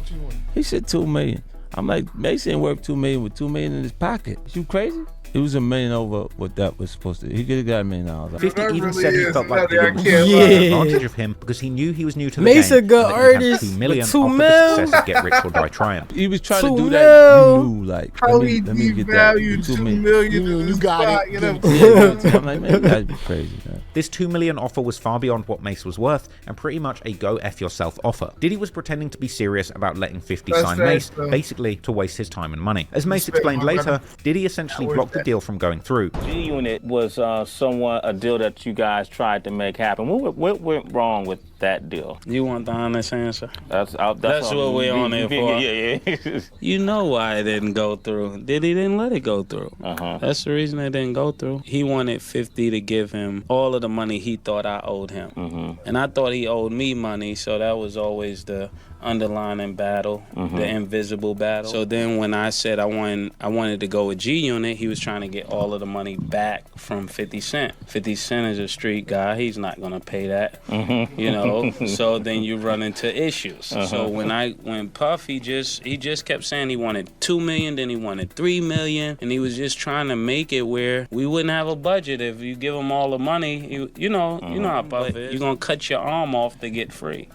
He said $2 million. I'm like, Mace ain't worth $2 million with $2 million in his pocket. You crazy? It was $1 million over what that was supposed to. He could have got $1 million. 50 even said he felt like Diddy was taking advantage of him because he knew he was new to the Mace game. A good artist. $2 million with $2 off mil. the success of Get Rich or Die Trying. He was trying to do that. You knew, like, how let me get that. $2 million. You got it. I'm like, man, that'd be crazy, man. This $2 million offer was far beyond what Mace was worth and pretty much a go F yourself offer. Diddy was pretending to be serious about letting 50 sign Mace, basically to waste his time and money. As Mace explained later, Diddy essentially blocked the deal from going through. G-Unit was somewhat a deal that you guys tried to make happen. What went wrong with that deal? You want the honest answer? That's what we're on there for. Yeah. You know why it didn't go through. Diddy didn't let it go through. That's the reason it didn't go through. He wanted 50 to give him all of the money he thought I owed him. And I thought he owed me money, so that was always the underlining battle, the invisible battle. So then when I said I wanted to go with G-Unit, he was trying to get all of the money back from 50 Cent. 50 Cent is a street guy. He's not going to pay that, So then you run into issues. So when Puff, he just kept saying he wanted $2 million, then he wanted $3 million, and he was just trying to make it where we wouldn't have a budget if you give him all the money. You know how Puff is. You're going to cut your arm off to get free.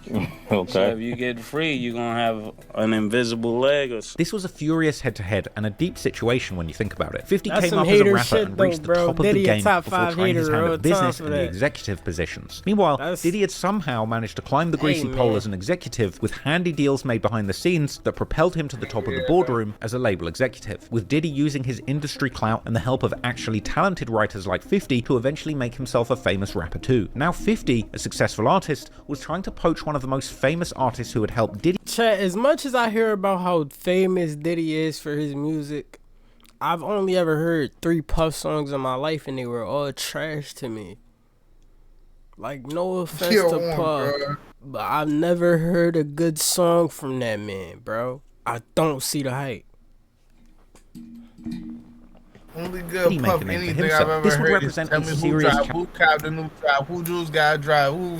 Okay. So if you get free, you're going to have an invisible leg. This was a furious head-to-head and a deep situation when you think about it. 50 That's came up as a rapper and reached the top of Diddy the game top before 5 trying his hand hater at business all and the time executive positions. Meanwhile, Diddy had somehow managed to climb the greasy pole as an executive with handy deals made behind the scenes that propelled him to the top of the boardroom as a label executive, with Diddy using his industry clout and the help of actually talented writers like 50 to eventually make himself a famous rapper too. Now 50, a successful artist, was trying to poach one of the most famous artists who had helped Diddy. Chat, as much as I hear about how famous Diddy is for his music, I've only ever heard 3 Puff songs in my life and they were all trash to me. Like, no offense to Puff, but I've never heard a good song from that man, bro. I don't see the hype. Only good Puff anything I've ever this would heard represent is tell me a serious who cop the new drop, who Jules got drive, who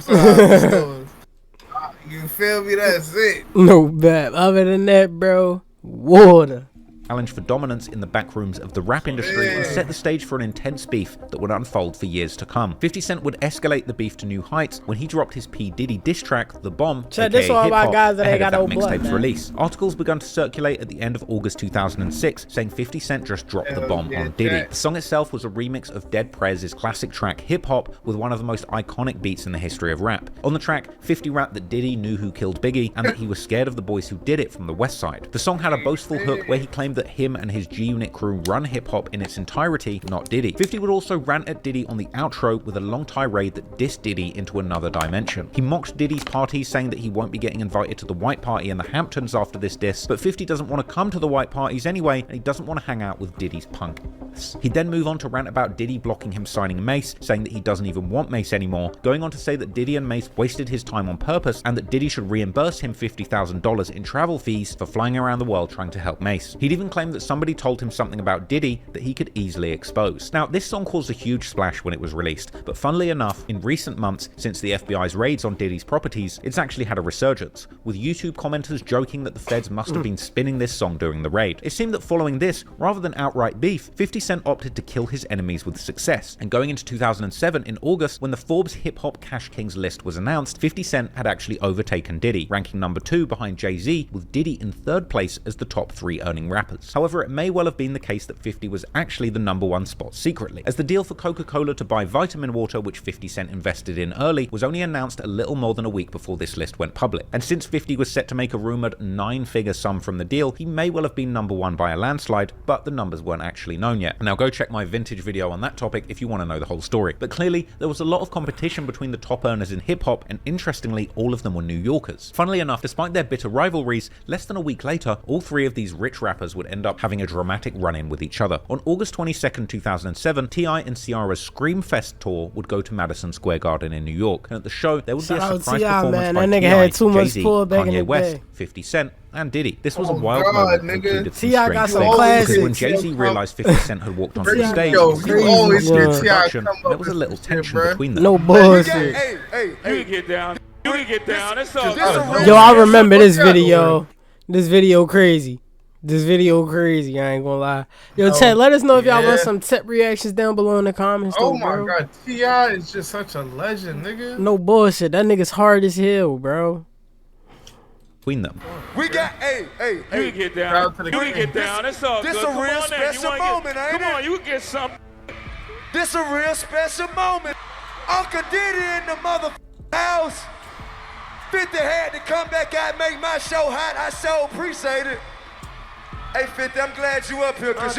You feel me? That's it. No bet. Other than that, bro, water. Challenge for dominance in the back rooms of the rap industry and set the stage for an intense beef that would unfold for years to come. 50 Cent would escalate the beef to new heights when he dropped his P. Diddy diss track, The Bomb, Check this all about guys that ain't got no blood, mixtape's release. Articles began to circulate at the end of August 2006 saying 50 Cent just dropped The Bomb on Diddy. The song itself was a remix of Dead Prez's classic track Hip Hop with one of the most iconic beats in the history of rap. On the track, 50 rapped that Diddy knew who killed Biggie and that he was scared of the boys who did it from the West Side. The song had a boastful hook where he claimed that him and his G-Unit crew run hip-hop in its entirety, not Diddy. 50 would also rant at Diddy on the outro with a long tirade that dissed Diddy into another dimension. He mocked Diddy's party, saying that he won't be getting invited to the white party in the Hamptons after this diss, but 50 doesn't want to come to the white parties anyway, and he doesn't want to hang out with Diddy's punk. He'd then move on to rant about Diddy blocking him signing Mace, saying that he doesn't even want Mace anymore, going on to say that Diddy and Mace wasted his time on purpose and that Diddy should reimburse him $50,000 in travel fees for flying around the world trying to help Mace. He'd even claimed that somebody told him something about Diddy that he could easily expose. Now, this song caused a huge splash when it was released, but funnily enough, in recent months, since the FBI's raids on Diddy's properties, it's actually had a resurgence, with YouTube commenters joking that the feds must have been spinning this song during the raid. It seemed that following this, rather than outright beef, 50 Cent opted to kill his enemies with success, and going into 2007, in August, when the Forbes Hip Hop Cash Kings list was announced, 50 Cent had actually overtaken Diddy, ranking number 2 behind Jay-Z, with Diddy in 3rd place as the top 3 earning rappers. However, it may well have been the case that 50 was actually the number 1 spot secretly, as the deal for Coca-Cola to buy vitamin water, which 50 Cent invested in early, was only announced a little more than a week before this list went public. And since 50 was set to make a rumored 9-figure sum from the deal, he may well have been number 1 by a landslide, but the numbers weren't actually known yet. Now go check my vintage video on that topic if you want to know the whole story. But clearly, there was a lot of competition between the top earners in hip-hop, and interestingly, all of them were New Yorkers. Funnily enough, despite their bitter rivalries, less than a week later, all 3 of these rich rappers would end up having a dramatic run-in with each other. On August 22nd, 2007, T.I. and Ciara's Screamfest tour would go to Madison Square Garden in New York, and at the show, there would be a surprise performance by T.I., Jay-Z, Kanye West, 50 Cent, and Diddy. This was a wild moment that included some strange things, because when Jay-Z realized 50 Cent had walked onto the stage, there was a little tension between them. No bullshit. Hey, you can get down. You can get down. It's all good. Yo, I remember this video. This video crazy. This video crazy, I ain't gonna lie. Yo, Ted, let us know if y'all want some tip reactions down below in the comments. Oh my god, T.I. is just such a legend, nigga. No bullshit. That nigga's hard as hell, bro. Between them. We got, hey, you can get down. You can get down. It's all good. This a real special moment, ain't it? Come on, you can get something. This a real special moment. Uncle Diddy in the motherfucking house. 50 had to come back out and make my show hot. I so appreciate it. Hey 50, I'm glad you up here because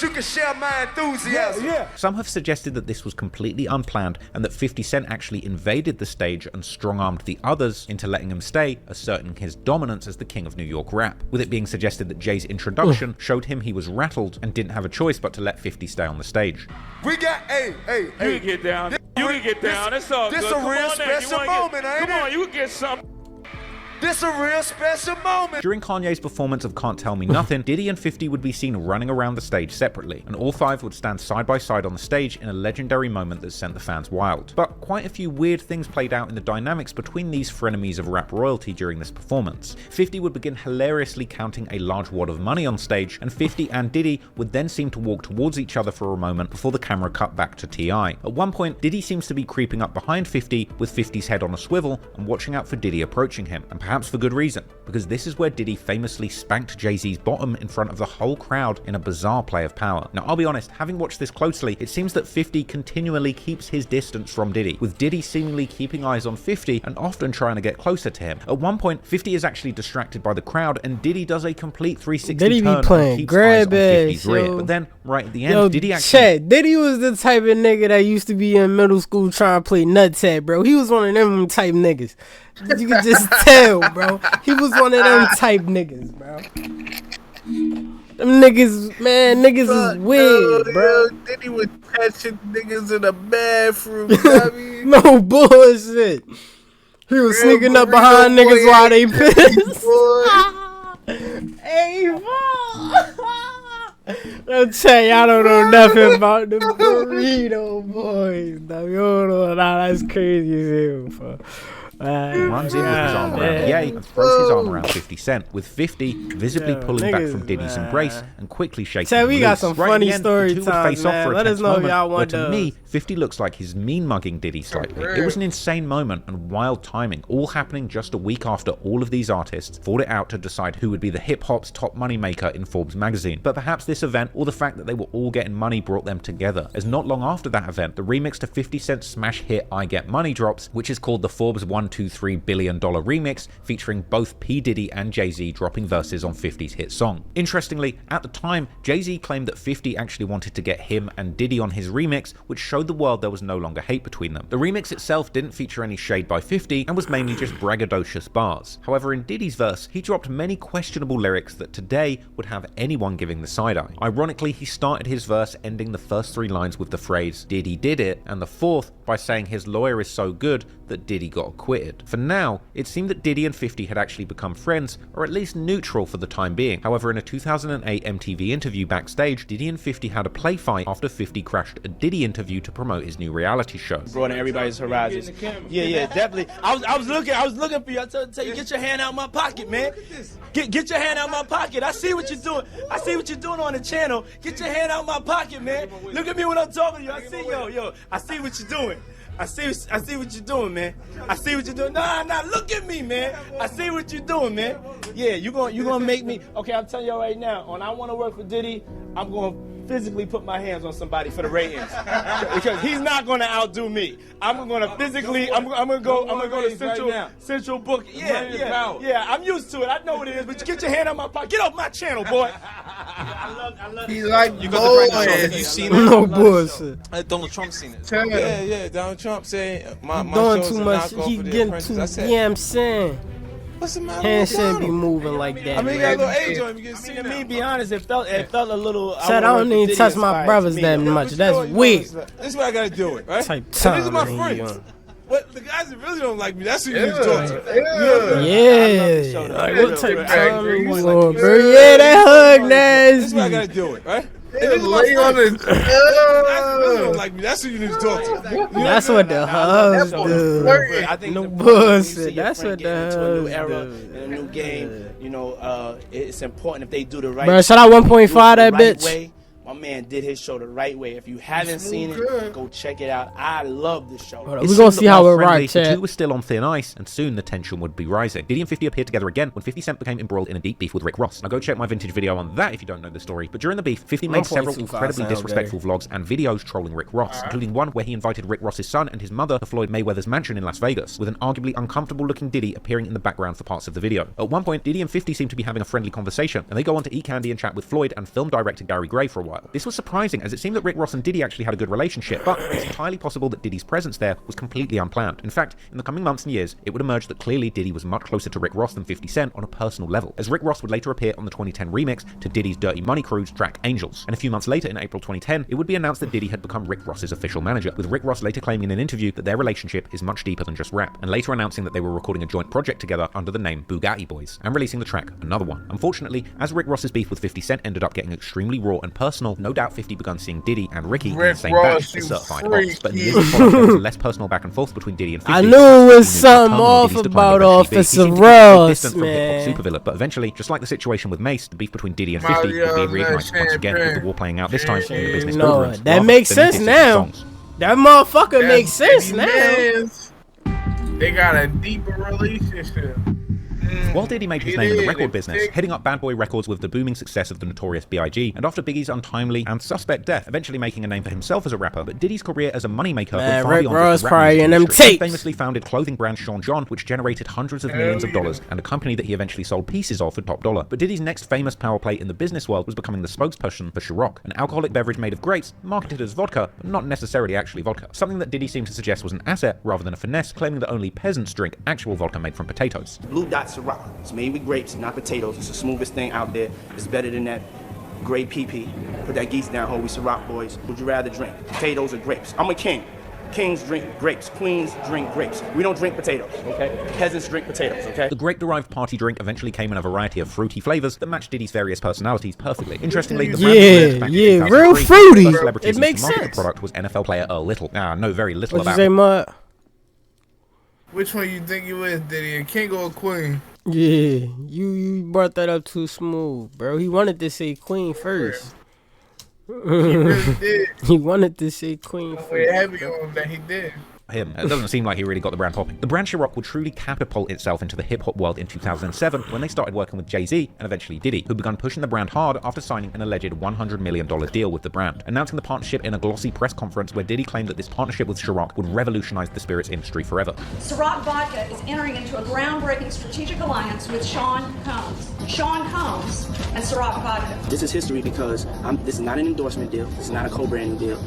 you can share my enthusiasm. Yeah. Some have suggested that this was completely unplanned and that 50 Cent actually invaded the stage and strong-armed the others into letting him stay, asserting his dominance as the king of New York rap, with it being suggested that Jay's introduction showed him he was rattled and didn't have a choice but to let 50 stay on the stage. We got, hey, you can get down. You can get down. It's all good. This a real special moment, ain't it? Come on, you can get something. This a real special moment. During Kanye's performance of Can't Tell Me Nothing, Diddy and 50 would be seen running around the stage separately, and all 5 would stand side by side on the stage in a legendary moment that sent the fans wild. But quite a few weird things played out in the dynamics between these frenemies of rap royalty during this performance. 50 would begin hilariously counting a large wad of money on stage, and 50 and Diddy would then seem to walk towards each other for a moment before the camera cut back to T.I. At one point, Diddy seems to be creeping up behind 50 with 50's head on a swivel and watching out for Diddy approaching him, and perhaps for good reason, because this is where Diddy famously spanked Jay-Z's bottom in front of the whole crowd in a bizarre play of power. Now, I'll be honest, having watched this closely, it seems that 50 continually keeps his distance from Diddy, with Diddy seemingly keeping eyes on 50 and often trying to get closer to him. At one point, 50 is actually distracted by the crowd, and Diddy does a complete 360 Diddy turn be playing and keeps grab eyes on 50's ass, rear. yo. But then, right at the end, Diddy actually... Chat, Diddy was the type of nigga that used to be in middle school trying to play nutsack, bro. He was one of them type niggas. You can just tell, bro. He was one of them type niggas, bro. Them niggas, man, niggas is weird, bro. Diddy was catching niggas in the bathroom, you know what I mean? No bullshit. He was sneaking up behind niggas while they pissed. Hey, don't tell y'all don't know nothing about the burrito boys. Nah, you don't know, nah, that's crazy as hell, bro. runs in with his arm around Ye and throws his arm around 50 Cent, with 50 visibly pulling back from Diddy's embrace and quickly shaking him we loose. got some funny story the two would face off for a Let us tense know if moment, y'all where want to those. me, 50 looks like he's mean-mugging Diddy slightly. It was an insane moment and wild timing, all happening just a week after all of these artists fought it out to decide who would be the hip-hop's top moneymaker in Forbes magazine. But perhaps this event, or the fact that they were all getting money, brought them together, as not long after that event, the remix to 50 Cent's smash hit I Get Money drops, which is called the Forbes $123 billion remix, featuring both P. Diddy and Jay-Z dropping verses on 50's hit song. Interestingly, at the time, Jay-Z claimed that 50 actually wanted to get him and Diddy on his remix, which showed the world there was no longer hate between them. The remix itself didn't feature any shade by 50 and was mainly just braggadocious bars. However, in Diddy's verse, he dropped many questionable lyrics that today would have anyone giving the side-eye. Ironically, he started his verse ending the first 3 lines with the phrase, "Diddy did it," and the 4th by saying his lawyer is so good that Diddy got acquitted. For now, it seemed that Diddy and 50 had actually become friends, or at least neutral for the time being. However, in a 2008 MTV interview backstage, Diddy and 50 had a play fight after 50 crashed a Diddy interview to promote his new reality show. Broaden everybody's horizons. Yeah, definitely. I was looking for you. I tell you, get your hand out my pocket, man. Get your hand out my pocket. I see what you're doing. I see what you're doing on the channel. Get your hand out my pocket, man. Look at me when I'm talking to you. I see, yo. I see what you're doing. I see what you're doing, man. I see what you're doing. Nah, look at me, man. I see what you're doing, man. Yeah, you gonna make me. Okay, I'm telling y'all right now. When I want to work for Diddy, I'm gonna physically put my hands on somebody for the ratings because he's not gonna outdo me. I'm gonna physically. I'm gonna go to Central Book. Yeah. I'm used to it. I know what it is. But get your hand on my pocket. Get off my channel, boy. I love He's like, you got the right you seen it? No bullshit. Donald Trump seen it. Yeah. Donald Trump said my doing show's too a much. knockoff He of The getting Apprentice. too. I said, Yeah, I'm saying. what's the matter? Hands shouldn't be moving like that. I mean, you got a little age on him. You can see to now. me, be honest, it felt a little. Said I don't need to touch my brothers that much. That's weird. This is what I gotta do it, right? Type These are my time, friends. But the guys that really don't like me, that's who you need to talk to. Yeah. Like, what type of time are you on, bro? Yeah, that hug nasty. This is what I gotta do it, right? Lay on it. Really don't like me. That's who you need to talk to. That's what the hugs do. I think No bullshit. That's what the into a new hugs era, do. in a new game. You know, it's important if they do the right. Bro, shout out 1.5 that bitch. Way. My man did his show the right way. If you haven't seen it, go check it out. I love this show. We're gonna see how it rocks. The two were still on thin ice, and soon the tension would be rising. Diddy and 50 appeared together again when 50 Cent became embroiled in a deep beef with Rick Ross. Now go check my vintage video on that if you don't know the story. But during the beef, 50 made several incredibly disrespectful vlogs and videos trolling Rick Ross, including one where he invited Rick Ross's son and his mother to Floyd Mayweather's mansion in Las Vegas, with an arguably uncomfortable-looking Diddy appearing in the background for parts of the video. At one point, Diddy and 50 seem to be having a friendly conversation, and they go on to eat candy and chat with Floyd and film director Gary Gray for a while. This was surprising, as it seemed that Rick Ross and Diddy actually had a good relationship, but it's entirely possible that Diddy's presence there was completely unplanned. In fact, in the coming months and years, it would emerge that clearly Diddy was much closer to Rick Ross than 50 Cent on a personal level, as Rick Ross would later appear on the 2010 remix to Diddy's Dirty Money Crew's track Angels. And a few months later, in April 2010, it would be announced that Diddy had become Rick Ross's official manager, with Rick Ross later claiming in an interview that their relationship is much deeper than just rap, and later announcing that they were recording a joint project together under the name Bugatti Boys, and releasing the track Another One. Unfortunately, as Rick Ross's beef with 50 Cent ended up getting extremely raw and personal, no doubt 50 began seeing Diddy and Ricky in the same batch as certified ops. But in the years that followed, there was less personal back and forth between Diddy and 50. I knew it was something off about Officer Ross, man. Supervillain, but eventually, just like the situation with Mace, the beef between Diddy and 50 would be reignited once again, with the war playing out this time in the business boardrooms. That makes sense now. That motherfucker makes sense now. They got a deeper relationship. While Diddy made his name in the record business, heading up Bad Boy Records with the booming success of the Notorious B.I.G., and after Biggie's untimely and suspect death, eventually making a name for himself as a rapper, but Diddy's career as a moneymaker went far beyond just the rap industry. He famously founded clothing brand Sean John, which generated hundreds of millions of dollars, and a company that he eventually sold pieces of for top dollar. But Diddy's next famous power play in the business world was becoming the spokesperson for Ciroc, an alcoholic beverage made of grapes, marketed as vodka, but not necessarily actually vodka. Something that Diddy seemed to suggest was an asset rather than a finesse, claiming that only peasants drink actual vodka made from potatoes. Blue Dot Ciroc. It's made with grapes, not potatoes. It's the smoothest thing out there. It's better than that gray PP. Put that geese down, ho. We Ciroc boys. Would you rather drink potatoes or grapes? I'm a king. Kings drink grapes. Queens drink grapes. We don't drink potatoes, okay? Peasants drink potatoes, okay? The grape-derived party drink eventually came in a variety of fruity flavors that matched Diddy's various personalities perfectly. Interestingly, the brand real fruity. It makes sense. The product was NFL player Earl Little. No very little What'd about you say, Mud? Which one you think you is, Diddy? A king or a queen? Yeah, you brought that up too smooth, bro. He wanted to say queen first. He really did. He wanted to say queen first. We're heavy on him that he did. Him. It doesn't seem like he really got the brand popping. The brand Ciroc would truly catapult itself into the hip-hop world in 2007 when they started working with Jay-Z and eventually Diddy, who began pushing the brand hard after signing an alleged $100 million deal with the brand, announcing the partnership in a glossy press conference where Diddy claimed that this partnership with Ciroc would revolutionize the spirits industry forever. Ciroc Vodka is entering into a groundbreaking strategic alliance with Sean Combs. Sean Combs and Ciroc Vodka. This is history because this is not an endorsement deal. This is not a co-branding deal.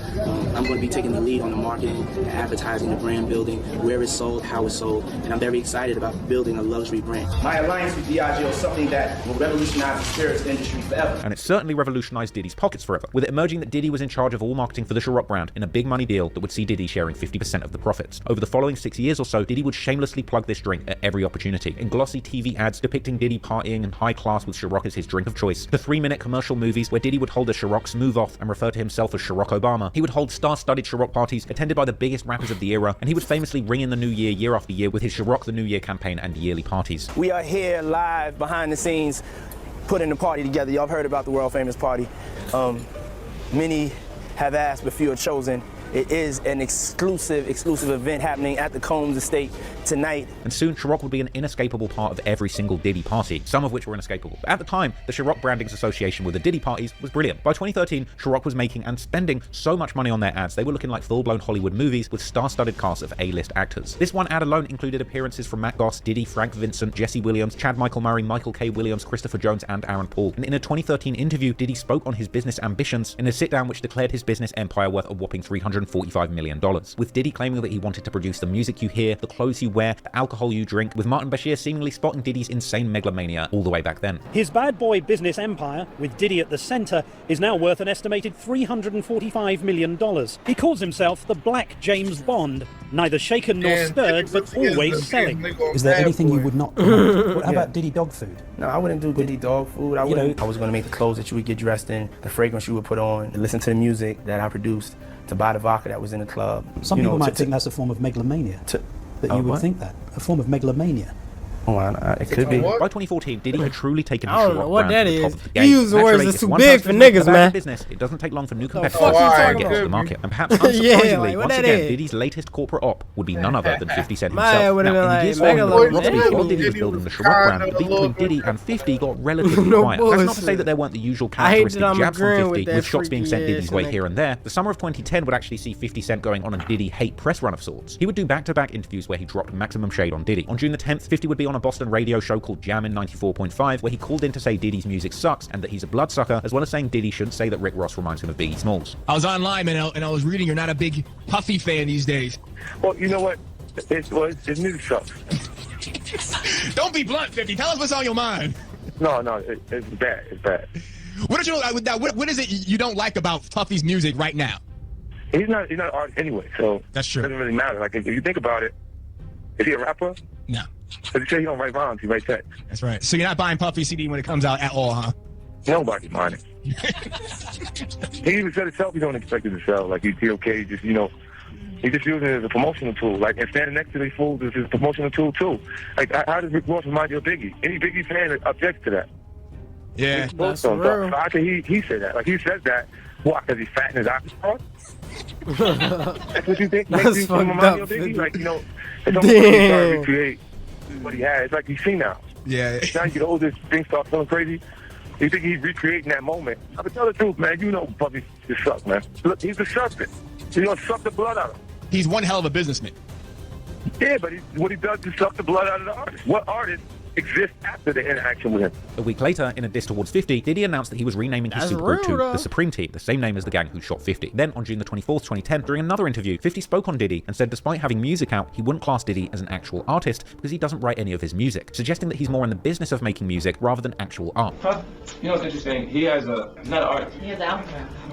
I'm going to be taking the lead on the marketing and advertising, the brand building, where it's sold, how it's sold, and I'm very excited about building a luxury brand. My alliance with Diageo is something that will revolutionize the spirits industry forever. And it certainly revolutionized Diddy's pockets forever, with it emerging that Diddy was in charge of all marketing for the Ciroc brand in a big money deal that would see Diddy sharing 50% of the profits. Over the following 6 years or so, Diddy would shamelessly plug this drink at every opportunity, in glossy TV ads depicting Diddy partying in high class with Ciroc as his drink of choice, to 3-minute commercial movies where Diddy would hold a Ciroc smooth off and refer to himself as Ciroc Obama. He would hold star-studded Ciroc parties attended by the biggest rappers of the era, and he would famously ring in the new year after year with his Ciroc the New Year campaign and yearly parties. We are here live behind the scenes putting the party together. Y'all have heard about the world famous party. Many have asked, but few are chosen. It is an exclusive event happening at the Combs estate tonight. And soon, Ciroc would be an inescapable part of every single Diddy party, some of which were inescapable. But at the time, the Ciroc branding's association with the Diddy parties was brilliant. By 2013, Ciroc was making and spending so much money on their ads, they were looking like full-blown Hollywood movies with star-studded casts of A-list actors. This one ad alone included appearances from Matt Goss, Diddy, Frank Vincent, Jesse Williams, Chad Michael Murray, Michael K. Williams, Christopher Jones, and Aaron Paul. And in a 2013 interview, Diddy spoke on his business ambitions in a sit-down which declared his business empire worth a whopping $345 million. With Diddy claiming that he wanted to produce the music you hear, the clothes you wear, the alcohol you drink, with Martin Bashir seemingly spotting Diddy's insane megalomania all the way back then. His bad boy business empire, with Diddy at the center, is now worth an estimated $345 million. He calls himself the Black James Bond, neither shaken nor stirred, but always selling. Is there anything you would not do? How about Diddy dog food? No, I wouldn't do Diddy dog food. I was going to make the clothes that you would get dressed in, the fragrance you would put on, listen to the music that I produced, to buy the vodka that was in the club. Some people might think that's a form of megalomania. That you would think that. A form of megalomania. Oh, it could be. By 2014, Diddy had truly taken his I don't know Ciroc what brand that to the top is. of the game. You use the words that's too big for niggas, man. Business, it doesn't take long for new competitors fuck you to talking get about? to the market. And perhaps Yeah, unsurprisingly, like, what once that again, is? Diddy's latest corporate op would be none other than 50 Cent My himself. would've Now, been in like, years following, Megalomania. lots of people, while Diddy was building the Ciroc brand, the beef between Diddy and 50 got relatively No quiet. That's not to bullshit. say that there weren't the usual I hate that characteristic I'm jabs from agreeing 50, with that with shots being sent freaky Diddy's ass way nigga. here and there. The summer of 2010 would actually see 50 Cent going on a Diddy hate press run of sorts. He would do back-to-back interviews where he dropped maximum shade on Diddy. On June the 10th, 50 would be on a Boston radio show called Jammin' 94.5, where he called in to say Diddy's music sucks and that he's a bloodsucker, as well as saying Diddy shouldn't say that Rick Ross reminds him of Biggie Smalls. I was online and I was reading you're not a big Puffy fan these days. Well, you know what? His music sucks. Don't be blunt, 50. Tell us what's on your mind. No, it's bad. It's bad. What is it you don't like about Puffy's music right now? He's not an artist anyway, so that's true. It doesn't really matter. Like if you think about it, is he a rapper? No. Because he said he don't write rhymes, he writes text. That's right. So you're not buying Puffy CD when it comes out at all, huh? Nobody's buying it. He even said himself he don't expect it to sell. Like he's okay, just he just using it as a promotional tool. Like and standing next to these fools is his promotional tool too. Like how does Rick Ross remind you of Biggie? Any Biggie fan objects to that. Yeah, that's real. So I think he said that. Like he says that. Why? Because he's fat in his office part? That's what you think makes you remind you of Biggie? Like it's almost like he's trying to recreate what he had. It's like he's senile. Yeah. Now you get older, things start feeling crazy. You think he's recreating that moment. I can tell the truth, man. You know Puffy just sucks, man. Look, he's a serpent. He's gonna suck the blood out of him. He's one hell of a businessman. Yeah, but what he does is suck the blood out of the artist. What artist exists after the interaction with him? A week later, in a diss towards 50, Diddy announced that he was renaming his supergroup to the Supreme Team, the same name as the gang who shot 50. Then, on June the 24th, 2010, during another interview, 50 spoke on Diddy and said despite having music out, he wouldn't class Diddy as an actual artist because he doesn't write any of his music, suggesting that he's more in the business of making music rather than actual art. You know what's interesting? He's not an artist. He has album.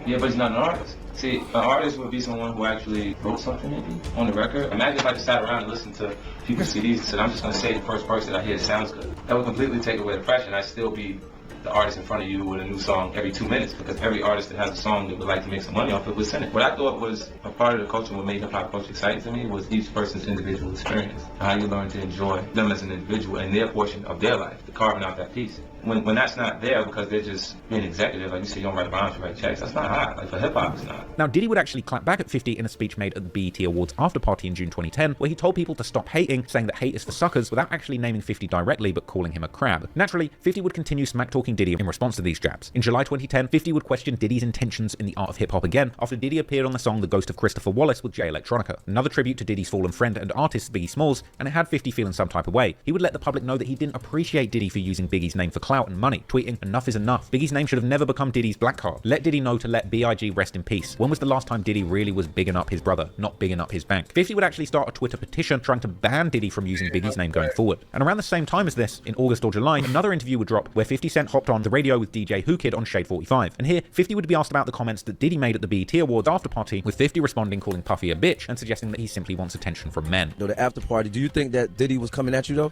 Yeah, but he's not an artist. See, an artist would be someone who actually wrote something maybe on the record. Imagine if I just sat around and listened to people's CDs and said, I'm just going to say the first verse that I hear sounds good. That would completely take away the pressure and I'd still be the artist in front of you with a new song every 2 minutes, because every artist that has a song that would like to make some money off it would send it. What I thought was a part of the culture, what made hip-hop culture exciting to me, was each person's individual experience, how you learn to enjoy them as an individual and their portion of their life, carving out that piece. When that's not there because they're just being executive, like you say, you don't write rhymes, you write checks, that's not hot. Like for hip-hop, it's not. Now, Diddy would actually clap back at 50 in a speech made at the BET Awards after party in June 2010, where he told people to stop hating, saying that hate is for suckers, without actually naming 50 directly, but calling him a crab. Naturally, 50 would continue smack-talking Diddy in response to these jabs. In July 2010, 50 would question Diddy's intentions in the art of hip-hop again, after Diddy appeared on the song The Ghost of Christopher Wallace with Jay Electronica, another tribute to Diddy's fallen friend and artist Biggie Smalls, and it had 50 feeling some type of way. He would let the public know that he didn't appreciate Diddy for using Biggie's name for clout and money, tweeting, "Enough is enough. Biggie's name should have never become Diddy's black card. Let Diddy know to let B.I.G. rest in peace. When was the last time Diddy really was bigging up his brother, not bigging up his bank?" 50 would actually start a Twitter petition trying to ban Diddy from using Biggie's name going forward. And around the same time as this, in August or July, another interview would drop where 50 Cent hopped on the radio with DJ Who Kid on Shade 45. And here, 50 would be asked about the comments that Diddy made at the BET Awards after party, with 50 responding calling Puffy a bitch and suggesting that he simply wants attention from men. The after party, do you think that Diddy was coming at you though?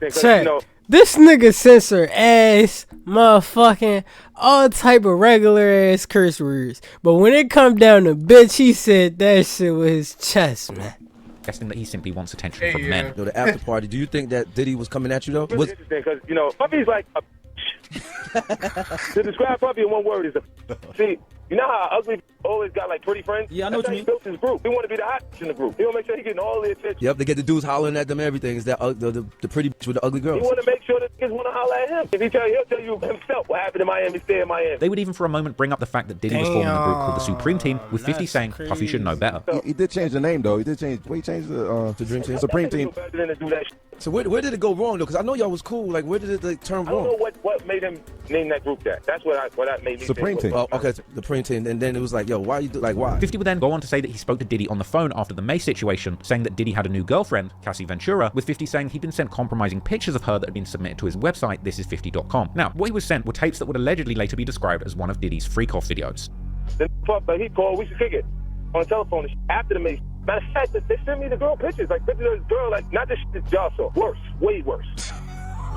Check. This nigga censor ass, motherfucking, all type of regular ass curse words. But when it come down to bitch, he said that shit with his chest, man. Suggesting that he simply wants attention from men. The after party, do you think that Diddy was coming at you though? It's interesting because, Puffy's like a to describe Puffy in one word is see, you know how ugly always got like pretty friends? Yeah, I know what you mean. He built his group. He want to be the hot in the group. He want to make sure he getting all the attention. Yep, they get the dudes hollering at them and everything. Is that the pretty bitch with the ugly girls? He want to make sure that kids want to holler at him. If he'll tell you himself what happened in Miami, stay in Miami. They would even for a moment bring up the fact that Diddy was forming a group called the Supreme Team, with 50 saying Puffy should know better. He did change the name though. He changed the Dream Team, Supreme Team. So where did it go wrong though? Because I know y'all was cool. Like where did it turn wrong? I don't know what made him name that group that. That's what made me Supreme Team. Oh, okay, the Supreme Team. And then it was like, yo, why you why? 50 would then go on to say that he spoke to Diddy on the phone after the May situation, saying that Diddy had a new girlfriend, Cassie Ventura, with 50 saying he'd been sent compromising pictures of her that had been submitted to his website, thisis50.com. Now, what he was sent were tapes that would allegedly later be described as one of Diddy's freak-off videos. Then he called, we should kick it on the telephone after the May. Matter of fact, they sent me the girl pictures, like pictures of this girl, like not this shit that y'all saw. Worse, way worse.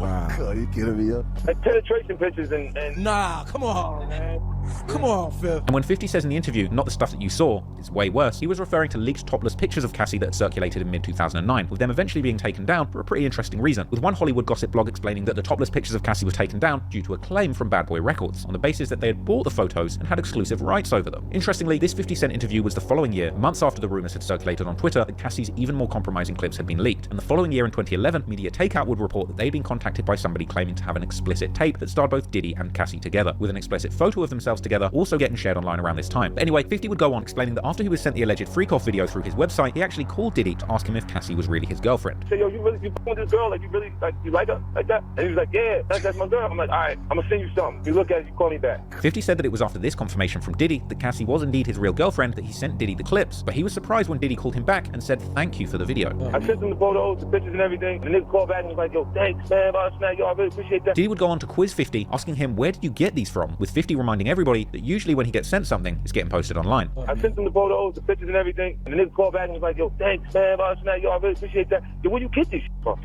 Wow. God, you kidding me up? Like penetration pictures and Nah, come on, man. Come on, Phil. And when 50 says in the interview, not the stuff that you saw, it's way worse, he was referring to leaked topless pictures of Cassie that had circulated in mid-2009, with them eventually being taken down for a pretty interesting reason, with one Hollywood gossip blog explaining that the topless pictures of Cassie were taken down due to a claim from Bad Boy Records, on the basis that they had bought the photos and had exclusive rights over them. Interestingly, this 50 Cent interview was the following year, months after the rumors had circulated on Twitter that Cassie's even more compromising clips had been leaked, and the following year in 2011, Media Takeout would report that they'd been contacted by somebody claiming to have an explicit tape that starred both Diddy and Cassie together, with an explicit photo of themselves together also getting shared online around this time. But anyway, 50 would go on explaining that after he was sent the alleged freak-off video through his website, he actually called Diddy to ask him if Cassie was really his girlfriend. Say, yo, you with this girl? Like, you like her? Like that? And he was like, yeah, that's my girl. I'm like, all right, I'm gonna send you something. You look at it, you call me back. 50 said that it was after this confirmation from Diddy that Cassie was indeed his real girlfriend that he sent Diddy the clips, but he was surprised when Diddy called him back and said thank you for the video. I sent him the photos, the pictures and everything. The nigga called back and was like, yo, thanks, man. Yo, I really appreciate that. Diddy would go on to quiz 50, asking him where did you get these from, with 50 reminding everybody that usually when he gets sent something, it's getting posted online. I sent him the photos, the pictures and everything. And the nigga called back and was like, yo, thanks, man. Yo, I really appreciate that. Yo, where you get this from?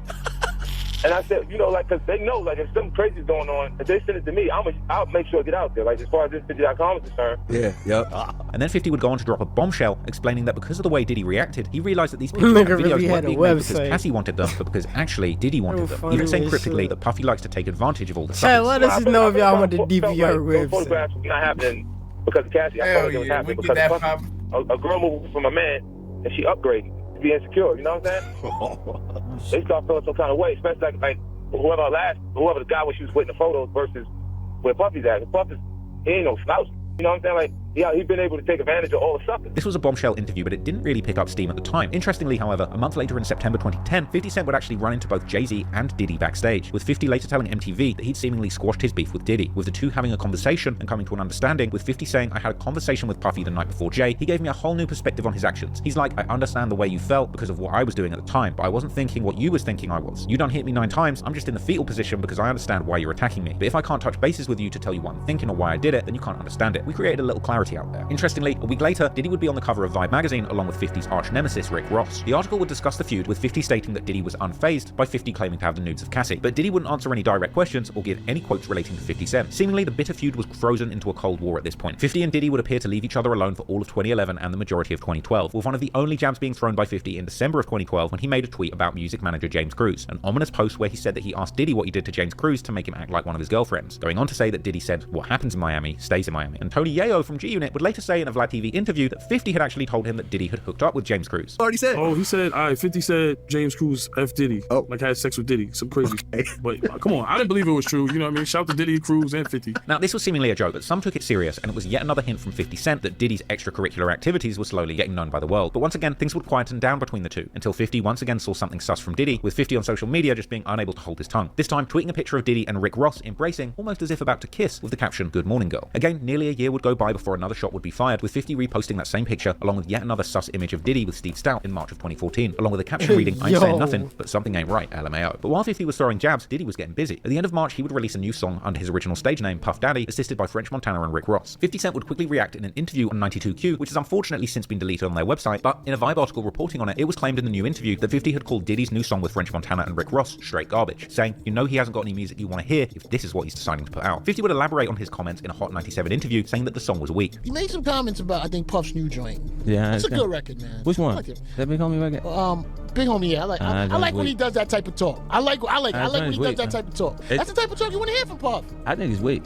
And I said, like, because they know, like, if something crazy is going on, if they send it to me, I'll make sure it get out there. Like, as far as this video.com is concerned. Yeah, yep. And then 50 would go on to drop a bombshell, explaining that because of the way Diddy reacted, he realized that these pictures and videos weren't being made because Cassie wanted them, but because actually Diddy wanted them. Even saying cryptically that Puffy likes to take advantage of all the stuff. Hey, let us know if y'all want the DVR website. Photographs were not happening because of Cassie. I thought it was happening because a girl moved from a man and she upgraded to be insecure. You know what I'm saying? They start feeling some kind of way, especially like whoever the guy when she was with in the photos versus where Puffy's at. Puffy's, he ain't no slouch. You know what I'm saying? Like, yeah, he's been able to take advantage of all the suckers. This was a bombshell interview, but it didn't really pick up steam at the time. Interestingly, however, a month later in September 2010, 50 Cent would actually run into both Jay-Z and Diddy backstage, with 50 later telling MTV that he'd seemingly squashed his beef with Diddy, with the two having a conversation and coming to an understanding, with 50 saying, I had a conversation with Puffy the night before Jay. He gave me a whole new perspective on his actions. He's like, I understand the way you felt because of what I was doing at the time, but I wasn't thinking what you was thinking I was. You done hit me 9 times, I'm just in the fetal position because I understand why you're attacking me. But if I can't touch bases with you to tell you what I'm thinking or why I did it, then you can't understand it. We created a little clarity out there. Interestingly, a week later, Diddy would be on the cover of Vibe magazine along with 50's arch nemesis Rick Ross. The article would discuss the feud, with 50 stating that Diddy was unfazed by 50 claiming to have the nudes of Cassie. But Diddy wouldn't answer any direct questions or give any quotes relating to 50 Cent. Seemingly, the bitter feud was frozen into a cold war at this point. 50 and Diddy would appear to leave each other alone for all of 2011 and the majority of 2012, with one of the only jabs being thrown by 50 in December of 2012 when he made a tweet about music manager James Cruz, an ominous post where he said that he asked Diddy what he did to James Cruz to make him act like one of his girlfriends, going on to say that Diddy said, "What happens in Miami stays in Miami." And Tony Yayo from G-Unit would later say in a Vlad TV interview that 50 had actually told him that Diddy had hooked up with James Cruz. Already said. Oh, he said, all right, 50 said James Cruz F Diddy. Oh. Like had sex with Diddy. Some crazy But come on, I didn't believe it was true. You know what I mean? Shout to Diddy, Cruz, and 50. Now, this was seemingly a joke, but some took it serious, and it was yet another hint from 50 Cent that Diddy's extracurricular activities were slowly getting known by the world. But once again, things would quieten down between the two, until 50 once again saw something sus from Diddy, with 50 on social media just being unable to hold his tongue. This time, tweeting a picture of Diddy and Rick Ross embracing, almost as if about to kiss, with the caption, "Good morning, girl." Again, nearly a year would go by before another shot would be fired, with 50 reposting that same picture, along with yet another sus image of Diddy with Steve Stout in March of 2014, along with a caption reading, "I ain't saying nothing, but something ain't right, LMAO." But while 50 was throwing jabs, Diddy was getting busy. At the end of March, he would release a new song under his original stage name, Puff Daddy, assisted by French Montana and Rick Ross. 50 Cent would quickly react in an interview on 92Q, which has unfortunately since been deleted on their website, but in a Vibe article reporting on it, it was claimed in the new interview that 50 had called Diddy's new song with French Montana and Rick Ross straight garbage, saying, "You know he hasn't got any music you want to hear if this is what he's deciding to put out." 50 would elaborate on his comments in a Hot 97 interview, saying that the song was weak. He made some comments about, I think, Puff's new joint. Yeah, it's a good record, man. Which one? I like it. That Big Homie record? Big Homie, yeah. I like when he does that type of talk. I like when he does that type of talk. That's the type of talk you want to hear from Puff. I think it's weak.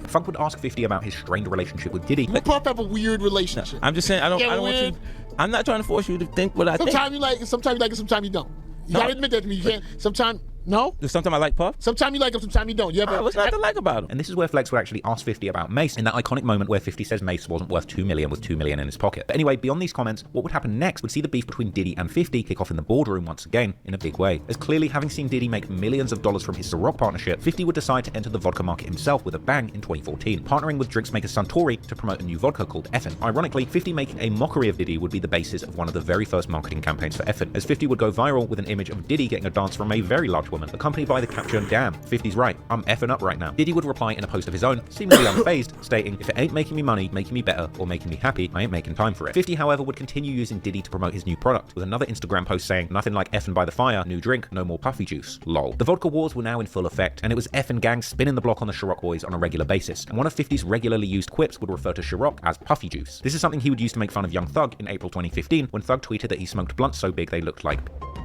Funk would ask 50 about his strained relationship with Diddy. You Puff have a weird relationship. I'm just saying, I don't want you. I'm not trying to force you to think what I think. Sometimes you like it, sometimes you don't. You gotta admit that to me. You can't. Sometimes. No? Sometimes I like Puff? Sometimes you like him, sometimes you don't. You ever? What's not to like about him? And this is where Flex would actually ask 50 about Mace in that iconic moment where 50 says Mace wasn't worth $2 million with $2 million in his pocket. But anyway, beyond these comments, what would happen next would see the beef between Diddy and 50 kick off in the boardroom once again in a big way. As clearly, having seen Diddy make millions of dollars from his Ciroc partnership, 50 would decide to enter the vodka market himself with a bang in 2014, partnering with drinks maker Suntory to promote a new vodka called Effin. Ironically, 50 making a mockery of Diddy would be the basis of one of the very first marketing campaigns for Effin, as 50 would go viral with an image of Diddy getting a dance from a very large woman, accompanied by the caption, "Damn, 50's right, I'm effing up right now." Diddy would reply in a post of his own, seemingly unfazed, stating, "If it ain't making me money, making me better, or making me happy, I ain't making time for it." 50, however, would continue using Diddy to promote his new product, with another Instagram post saying, "Nothing like effing by the fire, new drink, no more puffy juice, lol." The vodka wars were now in full effect, and it was effing gang spinning the block on the Ciroc boys on a regular basis, and one of 50's regularly used quips would refer to Ciroc as puffy juice. This is something he would use to make fun of Young Thug in April 2015, when Thug tweeted that he smoked blunts so big they looked like,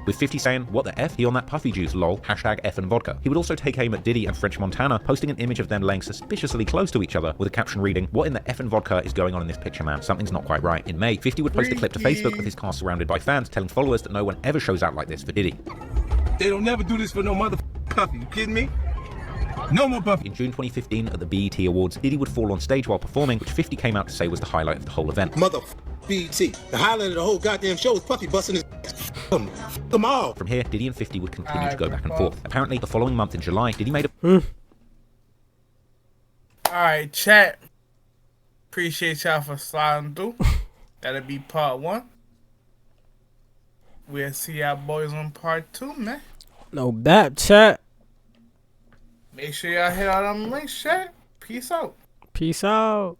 with 50 saying, "What the F? He on that puffy juice, lol, hashtag effing vodka." He would also take aim at Diddy and French Montana, posting an image of them laying suspiciously close to each other with a caption reading, "What in the effing vodka is going on in this picture, man? Something's not quite right." In May, 50 would post a clip to Facebook of his car surrounded by fans, telling followers that no one ever shows out like this for Diddy. They don't never do this for no mother puffy. You kidding me? No more puffy. In June 2015, at the BET Awards, Diddy would fall on stage while performing, which 50 came out to say was the highlight of the whole event. Mother BET. The highlight of the whole goddamn show is Puffy busting his them all. From here, Diddy and 50 would continue to go back and forth. Apparently, the following month in July, Diddy made a... Alright, chat. Appreciate y'all for sliding through. That'll be part 1. We'll see y'all boys on part 2, man. No bad, chat. Make sure y'all hit all them links, chat. Peace out. Peace out.